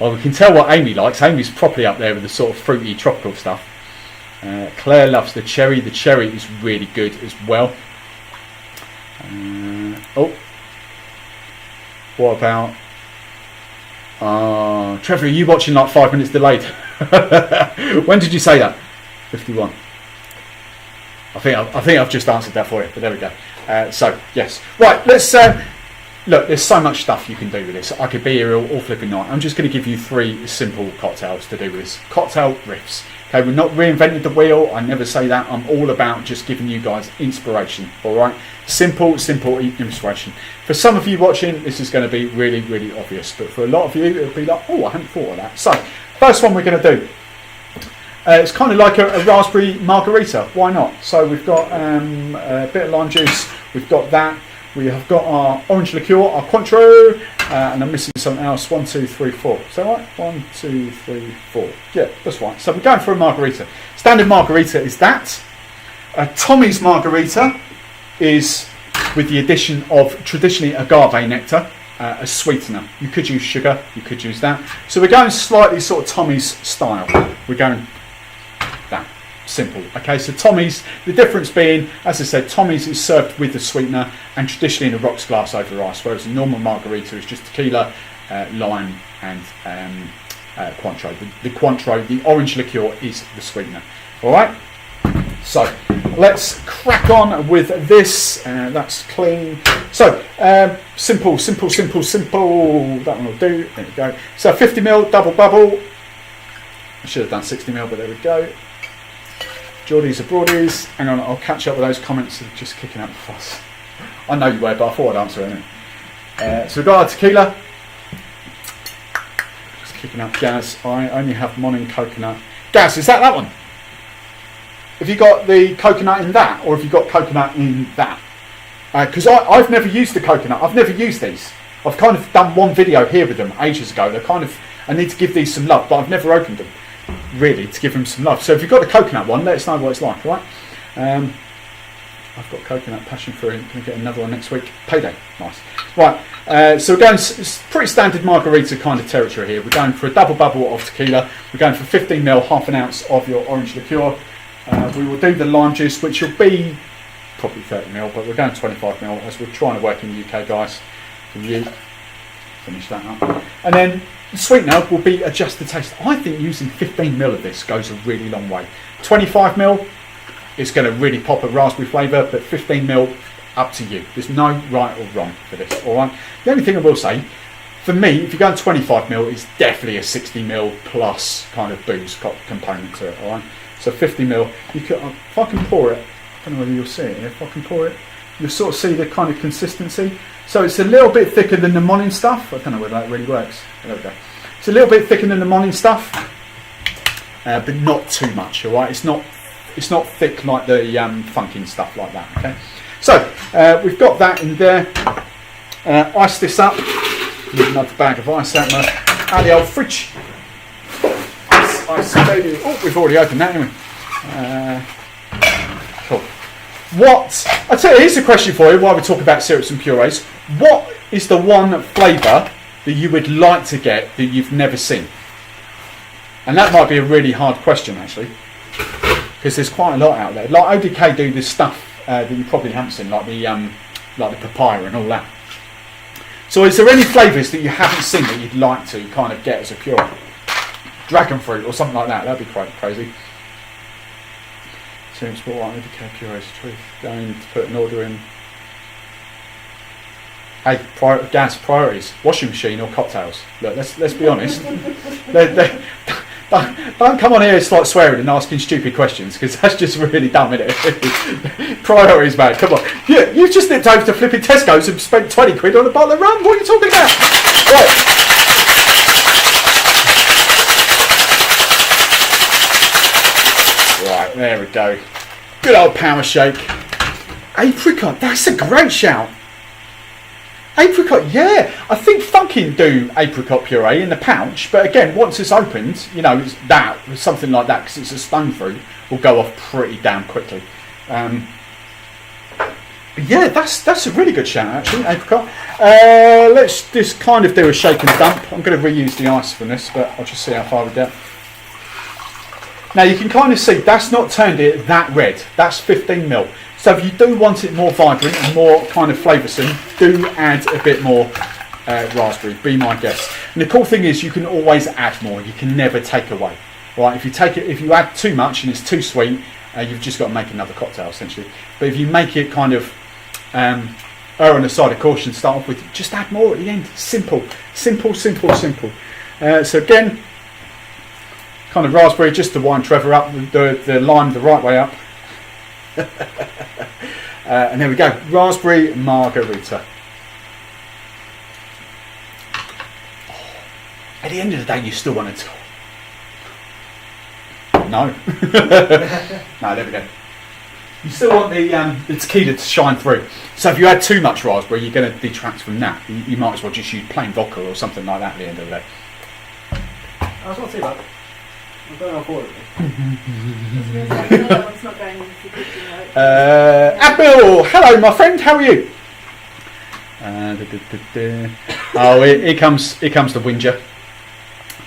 Well, we can tell what Amy likes. Amy's properly up there with the sort of fruity, tropical stuff. Claire loves the cherry. The cherry is really good as well. What about... Trevor, are you watching like 5 minutes delayed? When did you say that? 51. I think I've just answered that for you, but there we go. So yes, right. Let's look. There's so much stuff you can do with this. I could be here all flipping night. I'm just going to give you 3 simple cocktails to do with this. Cocktail riffs. Okay, we're not reinventing the wheel. I never say that. I'm all about just giving you guys inspiration. All right, simple inspiration. For some of you watching, this is going to be really, really obvious, but for a lot of you, it'll be like, oh, I hadn't thought of that. So, first one we're going to do. It's kind of like a raspberry margarita. Why not? So we've got a bit of lime juice. We've got that. We have got our orange liqueur, our Cointreau, and I'm missing something else. 1, 2, 3, 4. Is that right? 1, 2, 3, 4. Yeah, that's right. So we're going for a margarita. Standard margarita is that. Tommy's margarita is with the addition of traditionally agave nectar, a sweetener. You could use sugar, you could use that. So we're going slightly sort of Tommy's style. We're going that. Simple. Okay, so Tommy's, the difference being, as I said, Tommy's is served with the sweetener and traditionally in a rocks glass over ice, whereas a normal margarita is just tequila, lime and Cointreau. The Cointreau, the orange liqueur is the sweetener. Alright, so let's crack on with this. That's clean. So, simple. That one will do. There we go. So 50ml double bubble. I should have done 60ml, but there we go. Geordies or broadies. Hang on, I'll catch up with those comments. They're just kicking up the fuss. I know you were, but I thought I'd answer it anyway. So we've got our tequila. Just kicking up Gaz. I only have Monin coconut. Gaz, is that one? Have you got the coconut in that, or have you got coconut in that? Because I've never used the coconut. I've never used these. I've kind of done one video here with them ages ago. They're kind of, I need to give these some love, but I've never opened them, really, to give them some love. So if you've got the coconut one, let us know what it's like, all right? I've got coconut passion fruit. Can we get another one next week? Payday. Nice. Right, so we're going, it's pretty standard margarita kind of territory here. We're going for a double bubble of tequila. We're going for 15ml, half an ounce of your orange liqueur. We will do the lime juice, which will be probably 30ml, but we're going 25ml as we're trying to work in the UK, guys. Can you finish that up? And then the sweetener will be adjust the taste. I think using 15ml of this goes a really long way. 25ml, it's going to really pop a raspberry flavour, but 15ml, up to you. There's no right or wrong for this, all right? The only thing I will say, for me, if you're going 25ml, it's definitely a 60ml plus kind of booze component to it, all right? So 50ml, you could, if I can pour it, I don't know whether you'll see it here, if I can pour it, you'll sort of see the kind of consistency. So it's a little bit thicker than the Monin stuff. I don't know whether that really works. There we go. It's a little bit thicker than the Monin stuff, but not too much, all right? It's not thick like the funkin' stuff like that, okay? So, we've got that in there. Ice this up. Need another bag of ice out the old fridge. Ice baby. Oh, we've already opened that, haven't we? Cool. I tell you, here's a question for you while we talk about syrups and purees. What is the one flavour that you would like to get that you've never seen? And that might be a really hard question, actually, because there's quite a lot out there. Like ODK do this stuff that you probably haven't seen, like the papaya and all that. So is there any flavours that you haven't seen that you'd like to kind of get as a pure? Dragon fruit or something like that, that'd be quite crazy. So it's what ODK purees, truth. Going to put an order in. Hey, gas priorities, washing machine or cocktails? Look, let's be honest. Don't come on here and start swearing and asking stupid questions, because that's just really dumb, isn't it? Priorities, mate, come on. You've just nipped over to flipping Tesco's and spent 20 quid on a bottle of rum. What are you talking about? Right, there we go. Good old power shake. Apricot, that's a great shout. Apricot, yeah. I think Funkin' do apricot puree in the pouch, but again, once it's opened, you know, it's that, something like that, because it's a stone fruit, will go off pretty damn quickly. But yeah, that's a really good shout, actually, apricot. Let's just kind of do a shake and dump. I'm going to reuse the ice from this, but I'll just see how far we get. Now you can kind of see that's not turned it that red. That's 15ml. So if you do want it more vibrant and more kind of flavoursome, do add a bit more raspberry. Be my guest. And the cool thing is you can always add more. You can never take away. Right? If you add too much and it's too sweet, you've just got to make another cocktail essentially. But if you make it kind of err on the side of caution, start off with just add more at the end. Simple, simple, simple, simple. So again, kind of raspberry just to wind Trevor up, the lime the right way up. And there we go, raspberry margarita. At the end of the day, you still want to. No, no. There we go. You still want the tequila to shine through. So if you add too much raspberry, you're going to detract from that. You might as well just use plain vodka or something like that at the end of the day. That's not too bad. I don't know how forward That one's not going into the kitchen, right? Aperol, hello my friend, how are you? Oh, here comes the whinger.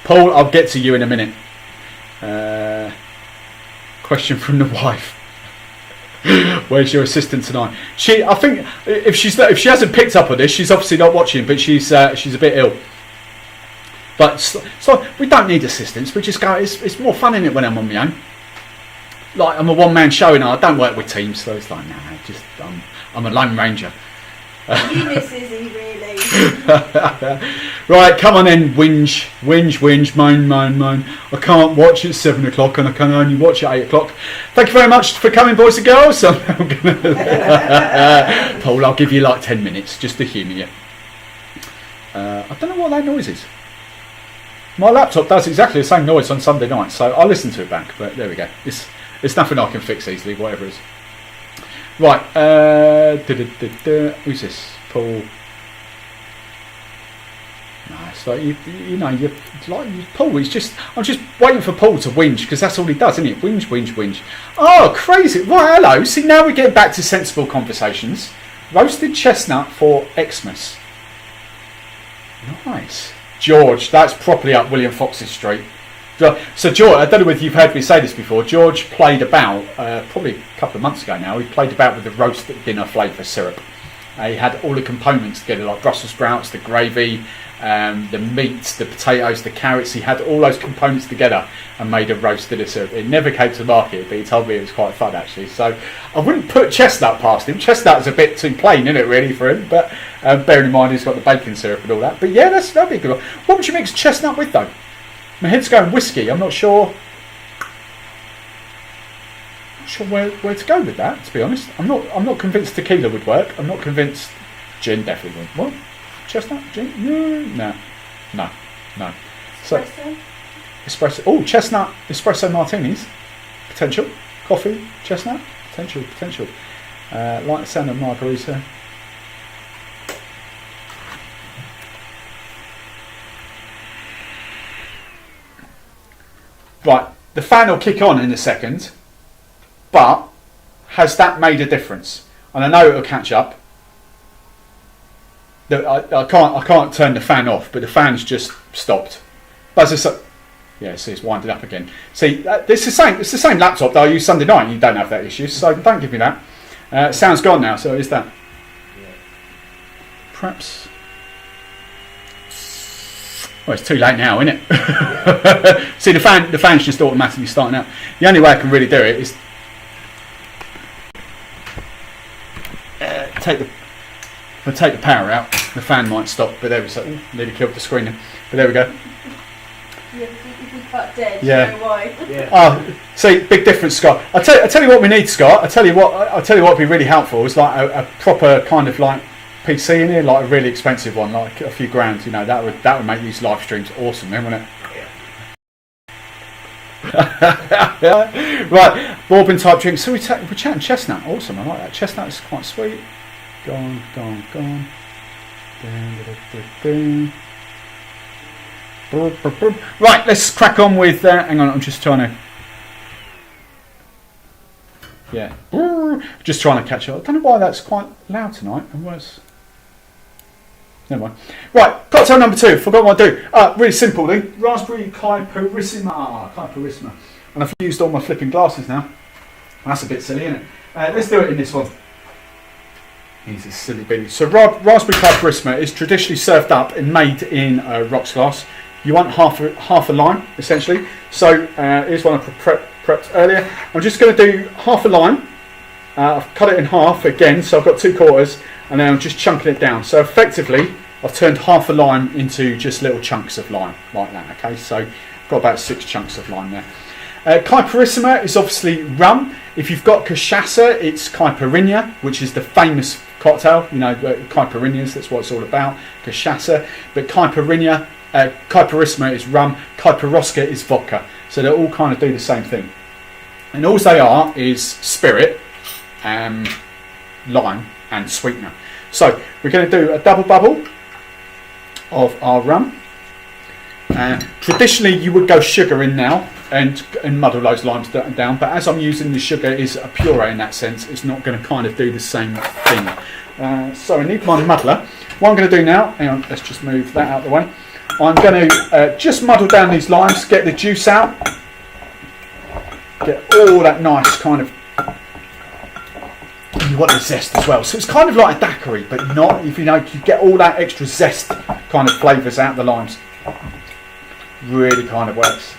Paul, I'll get to you in a minute. Question from the wife. Where's your assistant tonight? I think if she hasn't picked up on this, she's obviously not watching, but she's a bit ill. But so we don't need assistance. We just go. It's more fun in it when I'm on my own. Like I'm a one-man show and I don't work with teams, so it's like I'm a lone ranger. You miss Izzy, really. Right, come on then, whinge, moan. I can't watch at 7 o'clock and I can only watch at 8 o'clock. Thank you very much for coming, boys and girls. Paul, I'll give you like 10 minutes just to humour you. I don't know what that noise is. My laptop does exactly the same noise on Sunday night, so I'll listen to it back, but there we go. It's nothing I can fix easily, whatever it is. Right, who's this? Paul. No, it's like Paul. I'm just waiting for Paul to whinge because that's all he does, isn't it? Whinge. Oh, crazy! Right, hello. See, now we're getting back to sensible conversations. Roasted chestnut for Xmas. Nice, George. That's properly up William Fox's street. So George, I don't know whether you've heard me say this before. George played about probably a couple of months ago now. He played about with the roast dinner flavour syrup. He had all the components together, like Brussels sprouts, the gravy, the meat, the potatoes, the carrots. He had all those components together and made a roasted syrup. It never came to the market, but he told me it was quite fun actually. So I wouldn't put chestnut past him. Chestnut is a bit too plain, isn't it, really, for him? But bearing in mind he's got the bacon syrup and all that. But yeah, that'd be a good one. What would you mix chestnut with though? My head's going whiskey. I'm not sure. Where to go with that, to be honest. I'm not convinced tequila would work. I'm not convinced gin definitely would. What? Chestnut? Gin? No. So espresso. Oh, chestnut espresso martinis. Potential. Coffee, chestnut. Potential. Like the sound of Margarita. Right, the fan will kick on in a second. But has that made a difference? And I know it'll catch up. I can't turn the fan off, but the fan's just stopped. But yeah, see, it's winding up again. See, it's the same laptop that I used Sunday night. You don't have that issue, so don't give me that. Sound's gone now, so is that? Yeah. Perhaps. Well, it's too late now, isn't it? Yeah. See, the fan's just automatically starting out. The only way I can really do it is if I take the power out, the fan might stop, but there we go. Nearly killed the screen then. But there we go. Yeah, if we cut dead, yeah. you know why. Yeah. Oh, see, big difference, Scott. I tell you what we need, Scott. I tell you what would be really helpful is like a proper kind of like PC in here, like a really expensive one, like a few grand. You know, that would make these live streams awesome, then, wouldn't it? Right, bourbon type drink. So we're chatting chestnut. Awesome, I like that. Chestnut is quite sweet. Gone. Right, let's crack on with. Hang on, I'm just trying to. Yeah, just trying to catch up. I don't know why that's quite loud tonight. And where's? Never mind. Right, cocktail number 2. Forgot what I do. Really simple, raspberry Caipirissima. And I've used all my flipping glasses now. That's a bit silly, isn't it? Let's do it in this one. He's a silly bitty. So raspberry Caipirissima is traditionally served up and made in a rocks glass. You want half a lime, essentially. So here's one I prepped earlier. I'm just going to do half a lime. I've cut it in half again, so I've got 2/4, and then I'm just chunking it down. So effectively, I've turned half a lime into just little chunks of lime, like that, okay? So I've got about 6 chunks of lime there. Caipirissima is obviously rum. If you've got cachaça, it's caipirinha, which is the famous cocktail. You know, caipirinhas, that's what it's all about, cachaça. But caipirinha, Caipirissima is rum, caipirosca is vodka. So they all kind of do the same thing. And all they are is spirit, lime and sweetener. So we're going to do a double bubble of our rum. Traditionally you would go sugar in now and muddle those limes down, but as I'm using the sugar is a puree in that sense, it's not going to kind of do the same thing. So I need my muddler. What I'm going to do now, hang on, let's just move that out of the way. I'm going to just muddle down these limes, get the juice out, get all that nice kind of. You want the zest as well, so it's kind of like a daiquiri, but not. If you know, you get all that extra zest kind of flavours out of the limes. Really kind of works.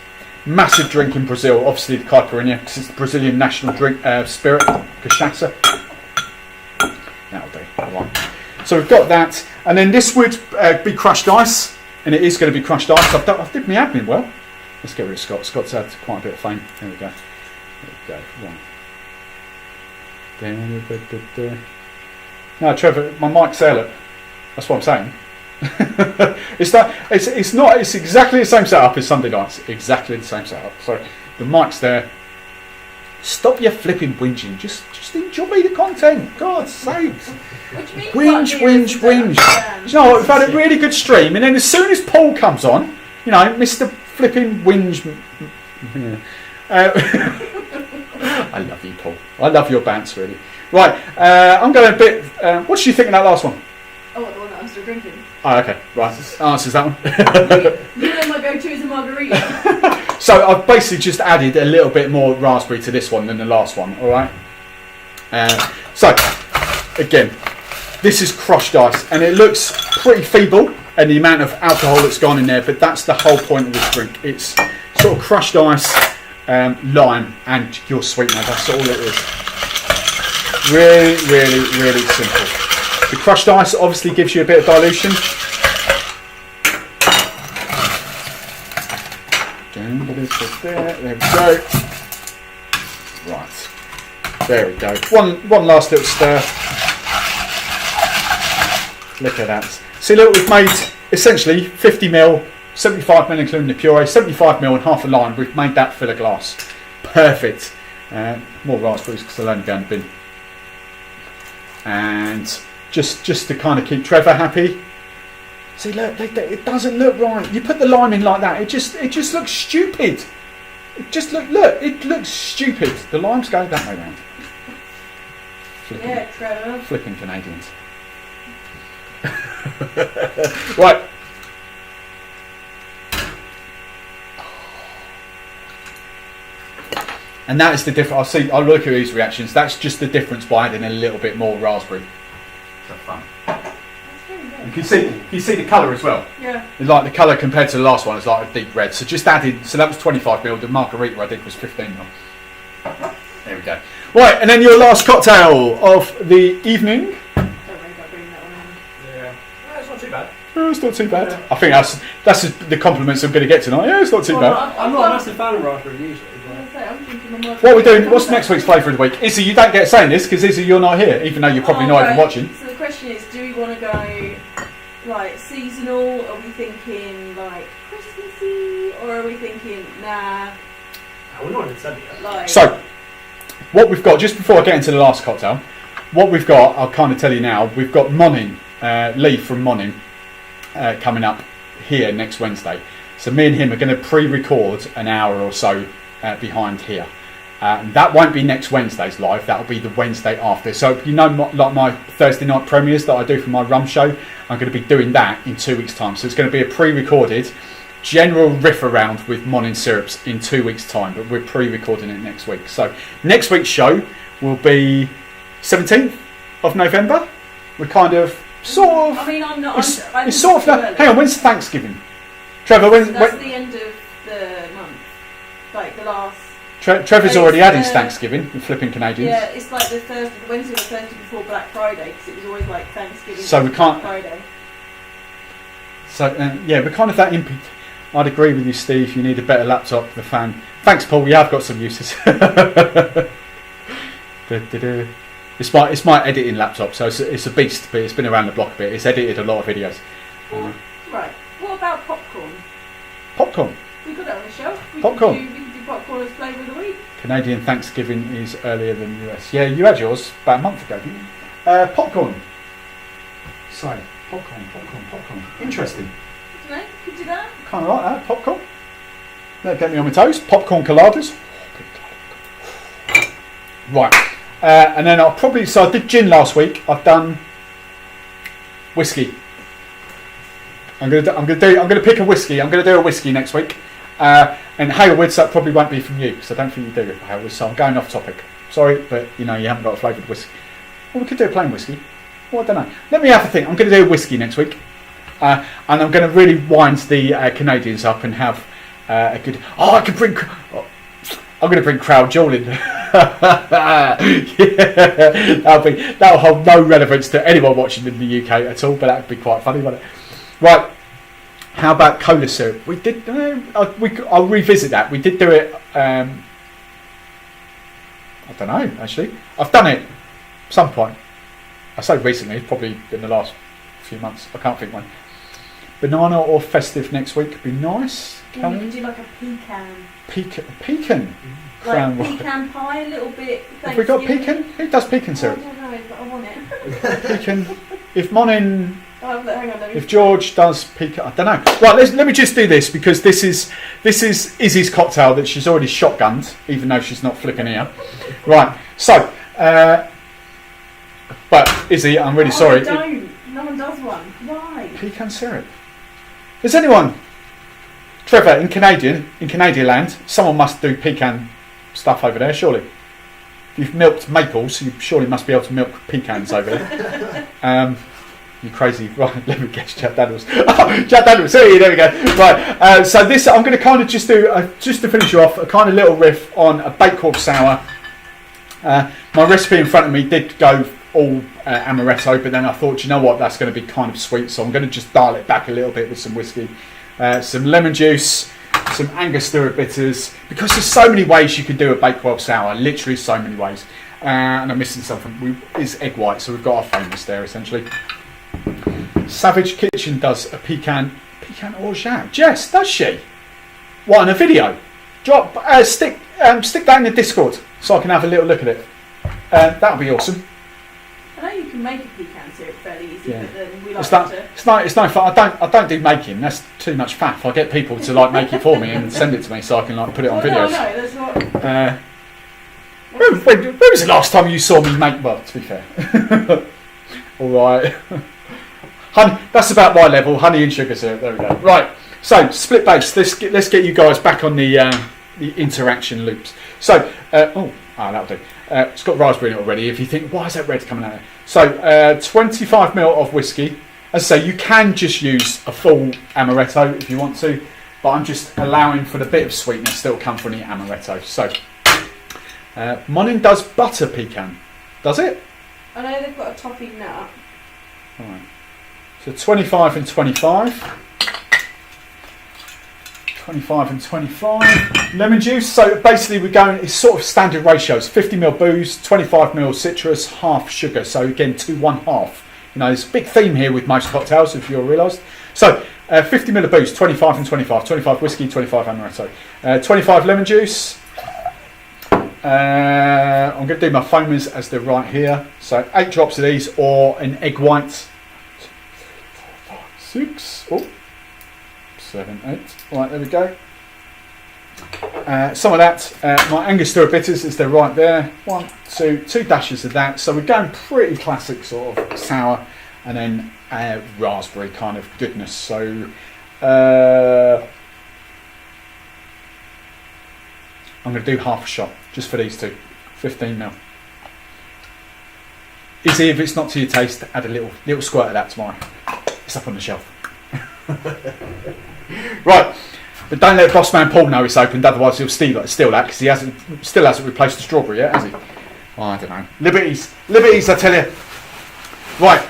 Massive drink in Brazil, obviously the caipirinha, because it's the Brazilian national drink spirit, cachaça. That'll do. Right. So we've got that, and then this would be crushed ice, and it is going to be crushed ice. I've did my admin well. Let's get rid of Scott. Scott's had quite a bit of fame. There we go. There we go. Right. No, Trevor, my mic's there. Look. That's what I'm saying. It's exactly the same setup as Sunday nights. Exactly the same setup. So the mic's there. Stop your flipping whinging. Just enjoy the content. God's sakes. Whinge. You know what? We've had a really good stream, and then as soon as Paul comes on, you know, Mr. Flipping Whinge. I love you, Paul. I love your bounce, really. Right, I'm going a bit. What did you think of that last one? Oh, the one that I'm still drinking. Oh, okay, right. Answers that one. You know my go-to is a margarita. So I've basically just added a little bit more raspberry to this one than the last one. All right. So again, This is crushed ice, and it looks pretty feeble and the amount of alcohol that's gone in there, but that's the whole point of this drink. It's sort of crushed ice, lime, and your sweetener. That's all it is. Really, really, really simple. The crushed ice obviously gives you a bit of dilution. There we go. Right. There we go. One last little stir. Look at that. See, look, we've made essentially 50ml, 75ml including the puree, 75ml and half a lime. We've made that fill a glass. Perfect. More raspberries because I'll only go in the bin. And just to kind of keep Trevor happy. See, look, it doesn't look right. You put the lime in like that, it just looks stupid. It looks stupid. The lime's going that way round. Yeah, Trevor. Flipping Canadians. Right. And that is the difference. I'll look at these reactions. That's just the difference by adding a little bit more raspberry. So fun. You can see the colour as well. Yeah. Like the colour compared to the last one is like a deep red. So just adding. So that was 25ml. The Margarita I did was 15ml. There we go. Right, and then your last cocktail of the evening. Don't worry about bringing that one in. Yeah. No, it's not too bad. Oh, it's not too bad. I think that's the compliments I'm going to get tonight. Yeah, it's not too bad. I'm not a massive fan of raspberry usually. I'm thinking I'm What are we doing? What's next week's flavour of the week? Izzy, you don't get saying this because Izzy, you're not here, even though you're probably not even watching. So the question is, do we want to go like seasonal? Are we thinking like Christmassy, or are we thinking nah? We're not even said it yet. Like, So, what we've got, just before I get into the last cocktail, what we've got, I'll kind of tell you now, we've got Monin, Lee from Monin, coming up here next Wednesday. So me and him are going to pre-record an hour or so behind here. That won't be next Wednesday's live, that'll be the Wednesday after. So you know, like my Thursday night premieres that I do for my rum show, I'm going to be doing that in 2 weeks' time. So it's going to be a pre-recorded general riff around with Monin syrups in 2 weeks' time, but we're pre-recording it next week. So next week's show will be 17th of November. We're kind of, sort of, I mean, I'm not. it's sort of, hang on, when's Thanksgiving? Trevor, That's the end of the month, like the last. Trevor's already had his Thanksgiving with flipping Canadians. Yeah, it's like the Wednesday or Thursday before Black Friday, because it was always like Thanksgiving. So we can't. Friday. So yeah, we're kind of that imp. I'd agree with you, Steve. You need a better laptop. The fan. Thanks, Paul. We have got some uses. It's my editing laptop, so it's a beast, but it's been around the block a bit. It's edited a lot of videos. Right. What about popcorn? Popcorn. We got it on the shelf. Popcorn. We could do popcorn as flavour of the week. Canadian Thanksgiving is earlier than US. Yeah, you had yours about a month ago, didn't you? Popcorn. Sorry, popcorn. Interesting. I don't know. Could do that. Kind of like that. Popcorn. That'll get me on my toes. Popcorn coladas. Right. And then I'll probably. So I did gin last week. I've done whiskey. I'm gonna pick a whiskey. I'm gonna do a whiskey next week. And Haywoods, that probably won't be from you because I don't think you do it for Haywoods. So I'm going off topic. Sorry, but you haven't got a flavoured whiskey. Well, we could do a plain whiskey. Well, I don't know. Let me have a think. I'm going to do a whiskey next week, and I'm going to really wind the Canadians up and have a good. Oh, I can bring. I'm going to bring Crown Jewel in. Yeah, that'll hold no relevance to anyone watching in the UK at all, but that'd be quite funny, wouldn't it? Right. How about cola syrup? We did. I'll revisit that. We did do it. I don't know. Actually, I've done it at some point. I say recently, probably in the last few months. I can't think when. Banana or festive next week would be nice. Yeah, we could do like a pecan. Pecan. Like pecan pie, a little bit. Have we got pecan? Who does pecan syrup? I don't know, but I want it. Pecan. If Monin. Hang on, if George does pecan, I don't know. Right, let me just do this because this is Izzy's cocktail that she's already shotgunned, even though she's not flipping here. Right, so, but Izzy, I'm really sorry. Don't. No one does one. Why? Pecan syrup. Does anyone, Trevor, in Canadian land, someone must do pecan stuff over there, surely. you've milked maples, you surely must be able to milk pecans over there. You crazy, right? Let me guess, Jack Daniels. Oh, Jack Daniels, there we go. Right, so this I'm going to kind of just do, just to finish you off, a kind of little riff on a Bakewell Sour. My recipe in front of me did go all amaretto, but then I thought, you know what, that's going to be kind of sweet, so I'm going to just dial it back a little bit with some whiskey, some lemon juice, some Angostura bitters, because there's so many ways you can do a Bakewell Sour, literally so many ways. And I'm missing something, is egg white, so we've got our famous there essentially. Savage Kitchen does a pecan orgeat. Jess, does she? What, in a video? Drop, stick that in the Discord so I can have a little look at it. That would be awesome. I know you can make a pecan syrup fairly easy, Yeah. but then we like to. It's no fun. I don't do making. That's too much faff. I get people to like make it for me and send it to me so I can like put it on videos. No, that's not. When was the last time you saw me make? Well, to be fair. All right. Honey, that's about my level. Honey and sugar syrup. There we go. Right. So split base. Let's get you guys back on the interaction loops. So that'll do. It's got raspberry in it already. If you think, why is that red coming out there? So 25 ml of whiskey. As I say, you can just use a full amaretto if you want to, but I'm just allowing for the bit of sweetness that will come from the amaretto. So Monin does butter pecan. Does it? I know they've got a toffee nut. All right. So 25 and 25. 25 and 25. Lemon juice. So basically we're going, it's sort of standard ratios. 50 ml booze, 25 ml citrus, half sugar. So again, 2 1/2. You know, there's a big theme here with most cocktails, if you've realised. So 50 ml of booze, 25 and 25. 25 whiskey, 25 amaretto. 25 lemon juice. I'm going to do my foamers as they're right here. So 8 drops of these, or an egg white. 6, 7, 8. Right, there we go. Some of that, my Angostura bitters, as they're right there. 1, 2 dashes of that. So we're going pretty classic sort of sour, and then raspberry kind of goodness. So I'm going to do half a shot just for these two. 15 ml. Easy, if it's not to your taste, add a little squirt of that tomorrow. It's up on the shelf. Right, but don't let Boss Man Paul know it's opened, otherwise he'll steal that, because he still hasn't replaced the strawberry yet, has he? Oh, I don't know. Liberties, I tell you. Right,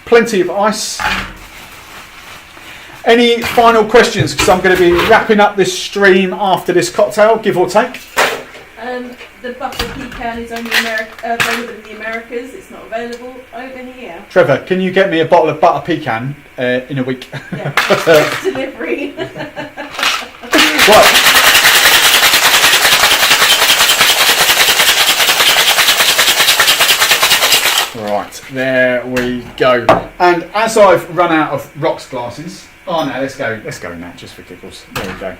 plenty of ice. Any final questions? Because I'm going to be wrapping up this stream after this cocktail, give or take. The butter pecan is only available in the Americas. It's not available over here. Trevor, can you get me a bottle of butter pecan in a week? Yeah, delivery. Right. Right, there we go. And as I've run out of rocks glasses, oh no, let's go in that just for giggles. There we go.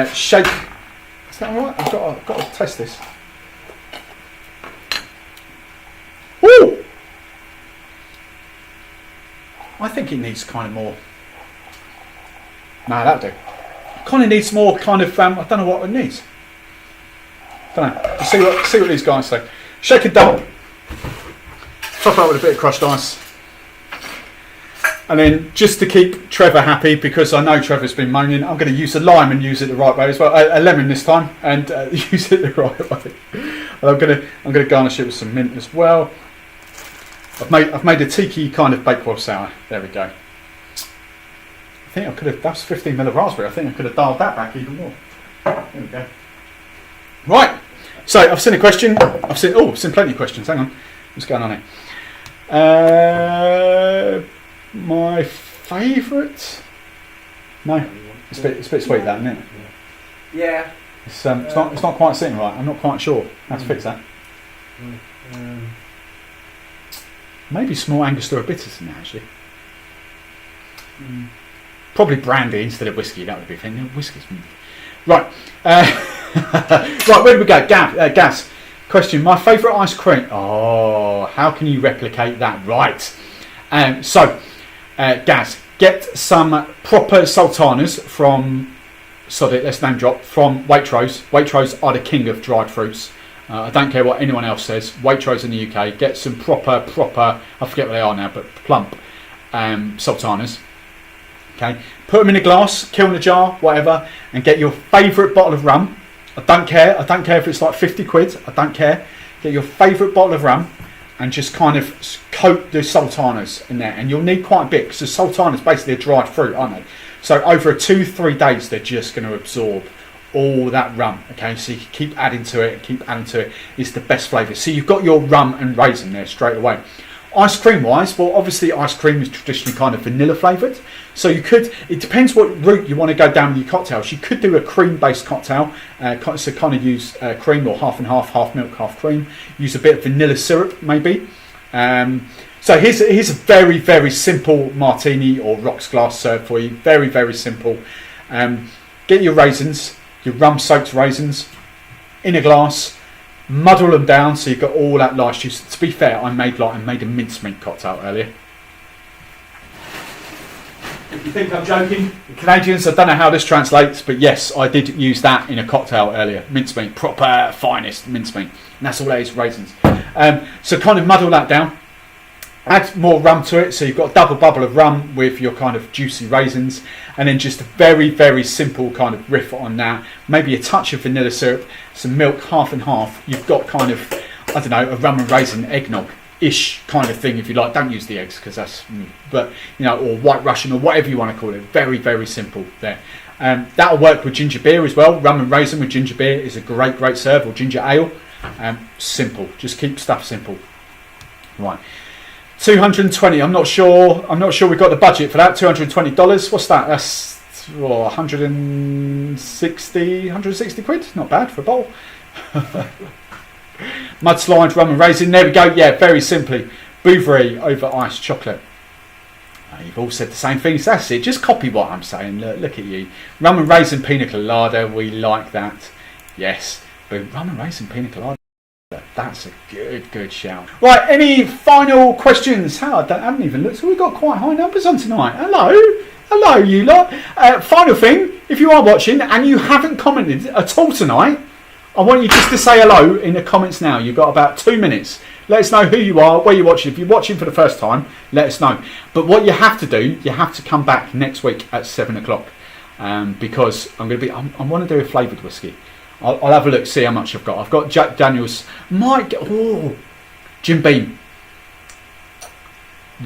Shake. Is that all right? I've got to test this. Woo! I think it needs kind of more. No, that'll do. Kind of needs more kind of. I don't know what it needs. Don't know. We'll see what these guys say. Shake it down. Top up with a bit of crushed ice. And then just to keep Trevor happy, because I know Trevor's been moaning, I'm going to use a lime and use it the right way as well. A lemon this time, and use it the right way. I'm going to garnish it with some mint as well. I've made a tiki kind of Bakewell Sour. There we go. I think I could have. That's 15 ml of raspberry. I think I could have dialed that back even more. There we go. Right. So I've seen a question. I've seen plenty of questions. Hang on. What's going on here? My favourite? No, it's a bit sweet, that, isn't it? Yeah. It's not quite sitting right. I'm not quite sure how to fix that. Maybe small Angostura bitters in there, actually. Probably brandy instead of whiskey. That would be a thing. Whiskey's right. Right, where do we go? Gas. Question. My favourite ice cream. Oh, how can you replicate that? Right. Gaz, get some proper sultanas from, let's name drop, from Waitrose. Waitrose are the king of dried fruits. I don't care what anyone else says. Waitrose in the UK, get some proper, I forget what they are now, but plump sultanas. Okay, put them in a glass, kill in a jar, whatever, and get your favourite bottle of rum. I don't care if it's like 50 quid, I don't care. Get your favourite bottle of rum and just kind of coat the sultanas in there. And you'll need quite a bit because the sultanas basically are dried fruit, aren't they? So over 2-3 days, they're just going to absorb all that rum. Okay, so you can keep adding to it. It's the best flavour. So you've got your rum and raisin there straight away. Ice cream wise, well, obviously ice cream is traditionally kind of vanilla flavoured. So you could, it depends what route you want to go down with your cocktails. You could do a cream based cocktail, so kind of use cream or half and half milk, half cream. Use a bit of vanilla syrup maybe. So here's a very, very simple martini or rocks glass serve for you. Very, very simple. Get your raisins, your rum soaked raisins in a glass. Muddle them down so you've got all that nice juice. To be fair, I made a mincemeat cocktail earlier. If you think I'm joking, the Canadians, I don't know how this translates, but yes, I did use that in a cocktail earlier. Mincemeat, proper finest mincemeat, and that's all that is, raisins. So kind of muddle that down. Add more rum to it, so you've got a double bubble of rum with your kind of juicy raisins, and then just a very, very simple kind of riff on that. Maybe a touch of vanilla syrup, some milk, half and half. You've got kind of, I don't know, a rum and raisin eggnog-ish kind of thing if you like. Don't use the eggs because that's, but you know, or White Russian or whatever you want to call it. Very, very simple there. That'll work with ginger beer as well. Rum and raisin with ginger beer is a great serve, or ginger ale. Simple. Just keep stuff simple. Right. 220. I'm not sure we've got the budget for that. $220. What's that? That's 160 quid. Not bad for a bowl. Mudslide, rum and raisin. There we go. Yeah, very simply. Bouverie over iced chocolate. You've all said the same things. That's it. Just copy what I'm saying. Look at you. Rum and raisin pina colada. We like that. Yes. But rum and raisin pina colada. That's a good shout. Right, any final questions? I haven't even looked. So we've got quite high numbers on tonight. Hello, you lot. Final thing, if you are watching and you haven't commented at all tonight, I want you just to say hello in the comments now. You've got about 2 minutes. Let us know who you are, where you're watching. If you're watching for the first time, let us know. But what you have to do, you have to come back next week at 7 o'clock because I want to do a flavoured whiskey. I'll have a look, see how much I've got. I've got Jack Daniels, Jim Beam.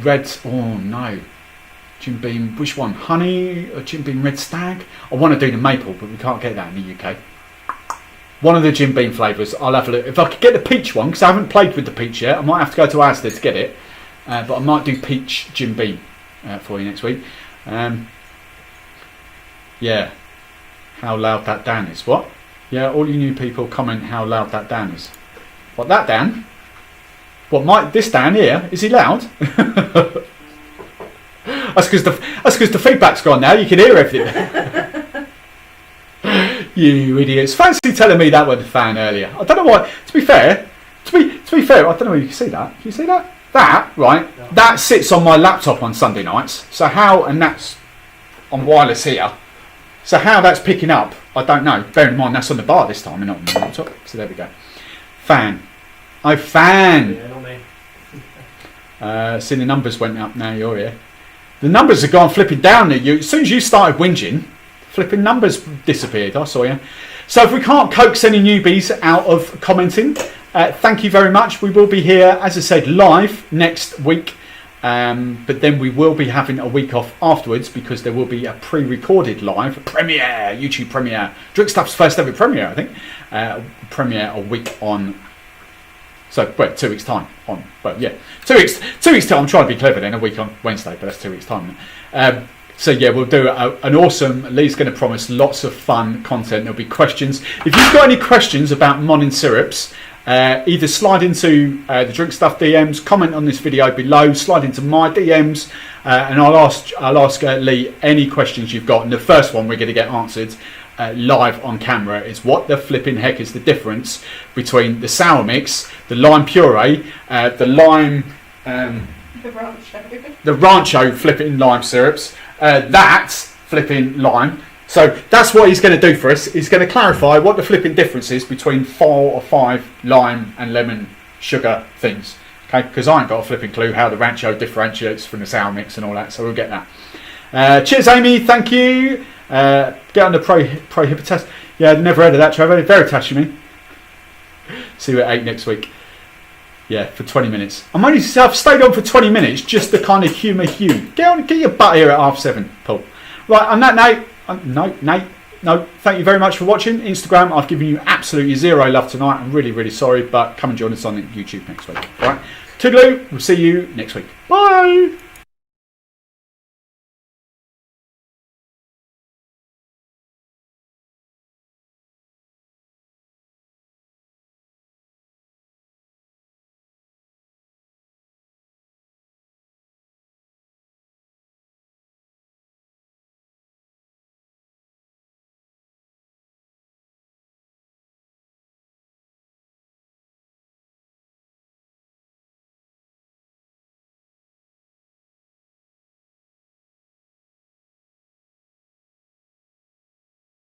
Red, Jim Beam, which one? Honey or Jim Beam Red Stag? I want to do the maple, but we can't get that in the UK. One of the Jim Beam flavours, I'll have a look. If I could get the peach one, because I haven't played with the peach yet, I might have to go to Asda to get it. But I might do peach Jim Beam for you next week. Yeah, how loud that Dan is. What? Yeah, all you new people comment how loud that Dan is. What, that Dan? What, this Dan here? Is he loud? That's because the feedback's gone now. You can hear everything. You idiots! Fancy telling me that with the fan earlier. I don't know why. To be fair, I don't know if you can see that. Can you see that? That right? No. That sits on my laptop on Sunday nights. So and that's on wireless here. So how that's picking up, I don't know. Bear in mind that's on the bar this time and not on the laptop. So there we go. Fan. Oh, fan. Yeah, not me. See, the numbers went up now. You're here. The numbers have gone flipping down. As soon as you started whinging, flipping numbers disappeared. I saw you. So if we can't coax any newbies out of commenting, thank you very much. We will be here, as I said, live next week. But then we will be having a week off afterwards because there will be a pre-recorded live premiere, YouTube premiere. Drink Stuff's first ever premiere, I think. Premiere a week on. So, 2 weeks time on. Well, yeah, 2 weeks. 2 weeks time. I'm trying to be clever then. A week on Wednesday, but that's 2 weeks time. So yeah, we'll do an awesome. Lee's going to promise lots of fun content. There'll be questions. If you've got any questions about Monin syrups, either slide into the Drink Stuff DMs, comment on this video below, slide into my DMs, and I'll ask Lee any questions you've got. And the first one we're going to get answered live on camera is what the flipping heck is the difference between the sour mix, the lime puree, the rancho flipping lime syrups, that flipping lime So that's what he's going to do for us. He's going to clarify what the flipping difference is between 4 or 5 lime and lemon sugar things. Okay, because I ain't got a flipping clue how the Rancho differentiates from the sour mix and all that, so we'll get that. Cheers, Amy, thank you. Get on the Prohibitus. Yeah, I've never heard of that, Trevor. Veritas, you mean? See you at 8 next week. Yeah, for 20 minutes. I've stayed on for 20 minutes just to kind of humour Hugh. Get your butt here at 7:30, Paul. Right, on that note, no, thank you very much for watching. Instagram, I've given you absolutely zero love tonight. I'm really, really sorry, but come and join us on YouTube next week. All right, toodaloo, we'll see you next week. Bye.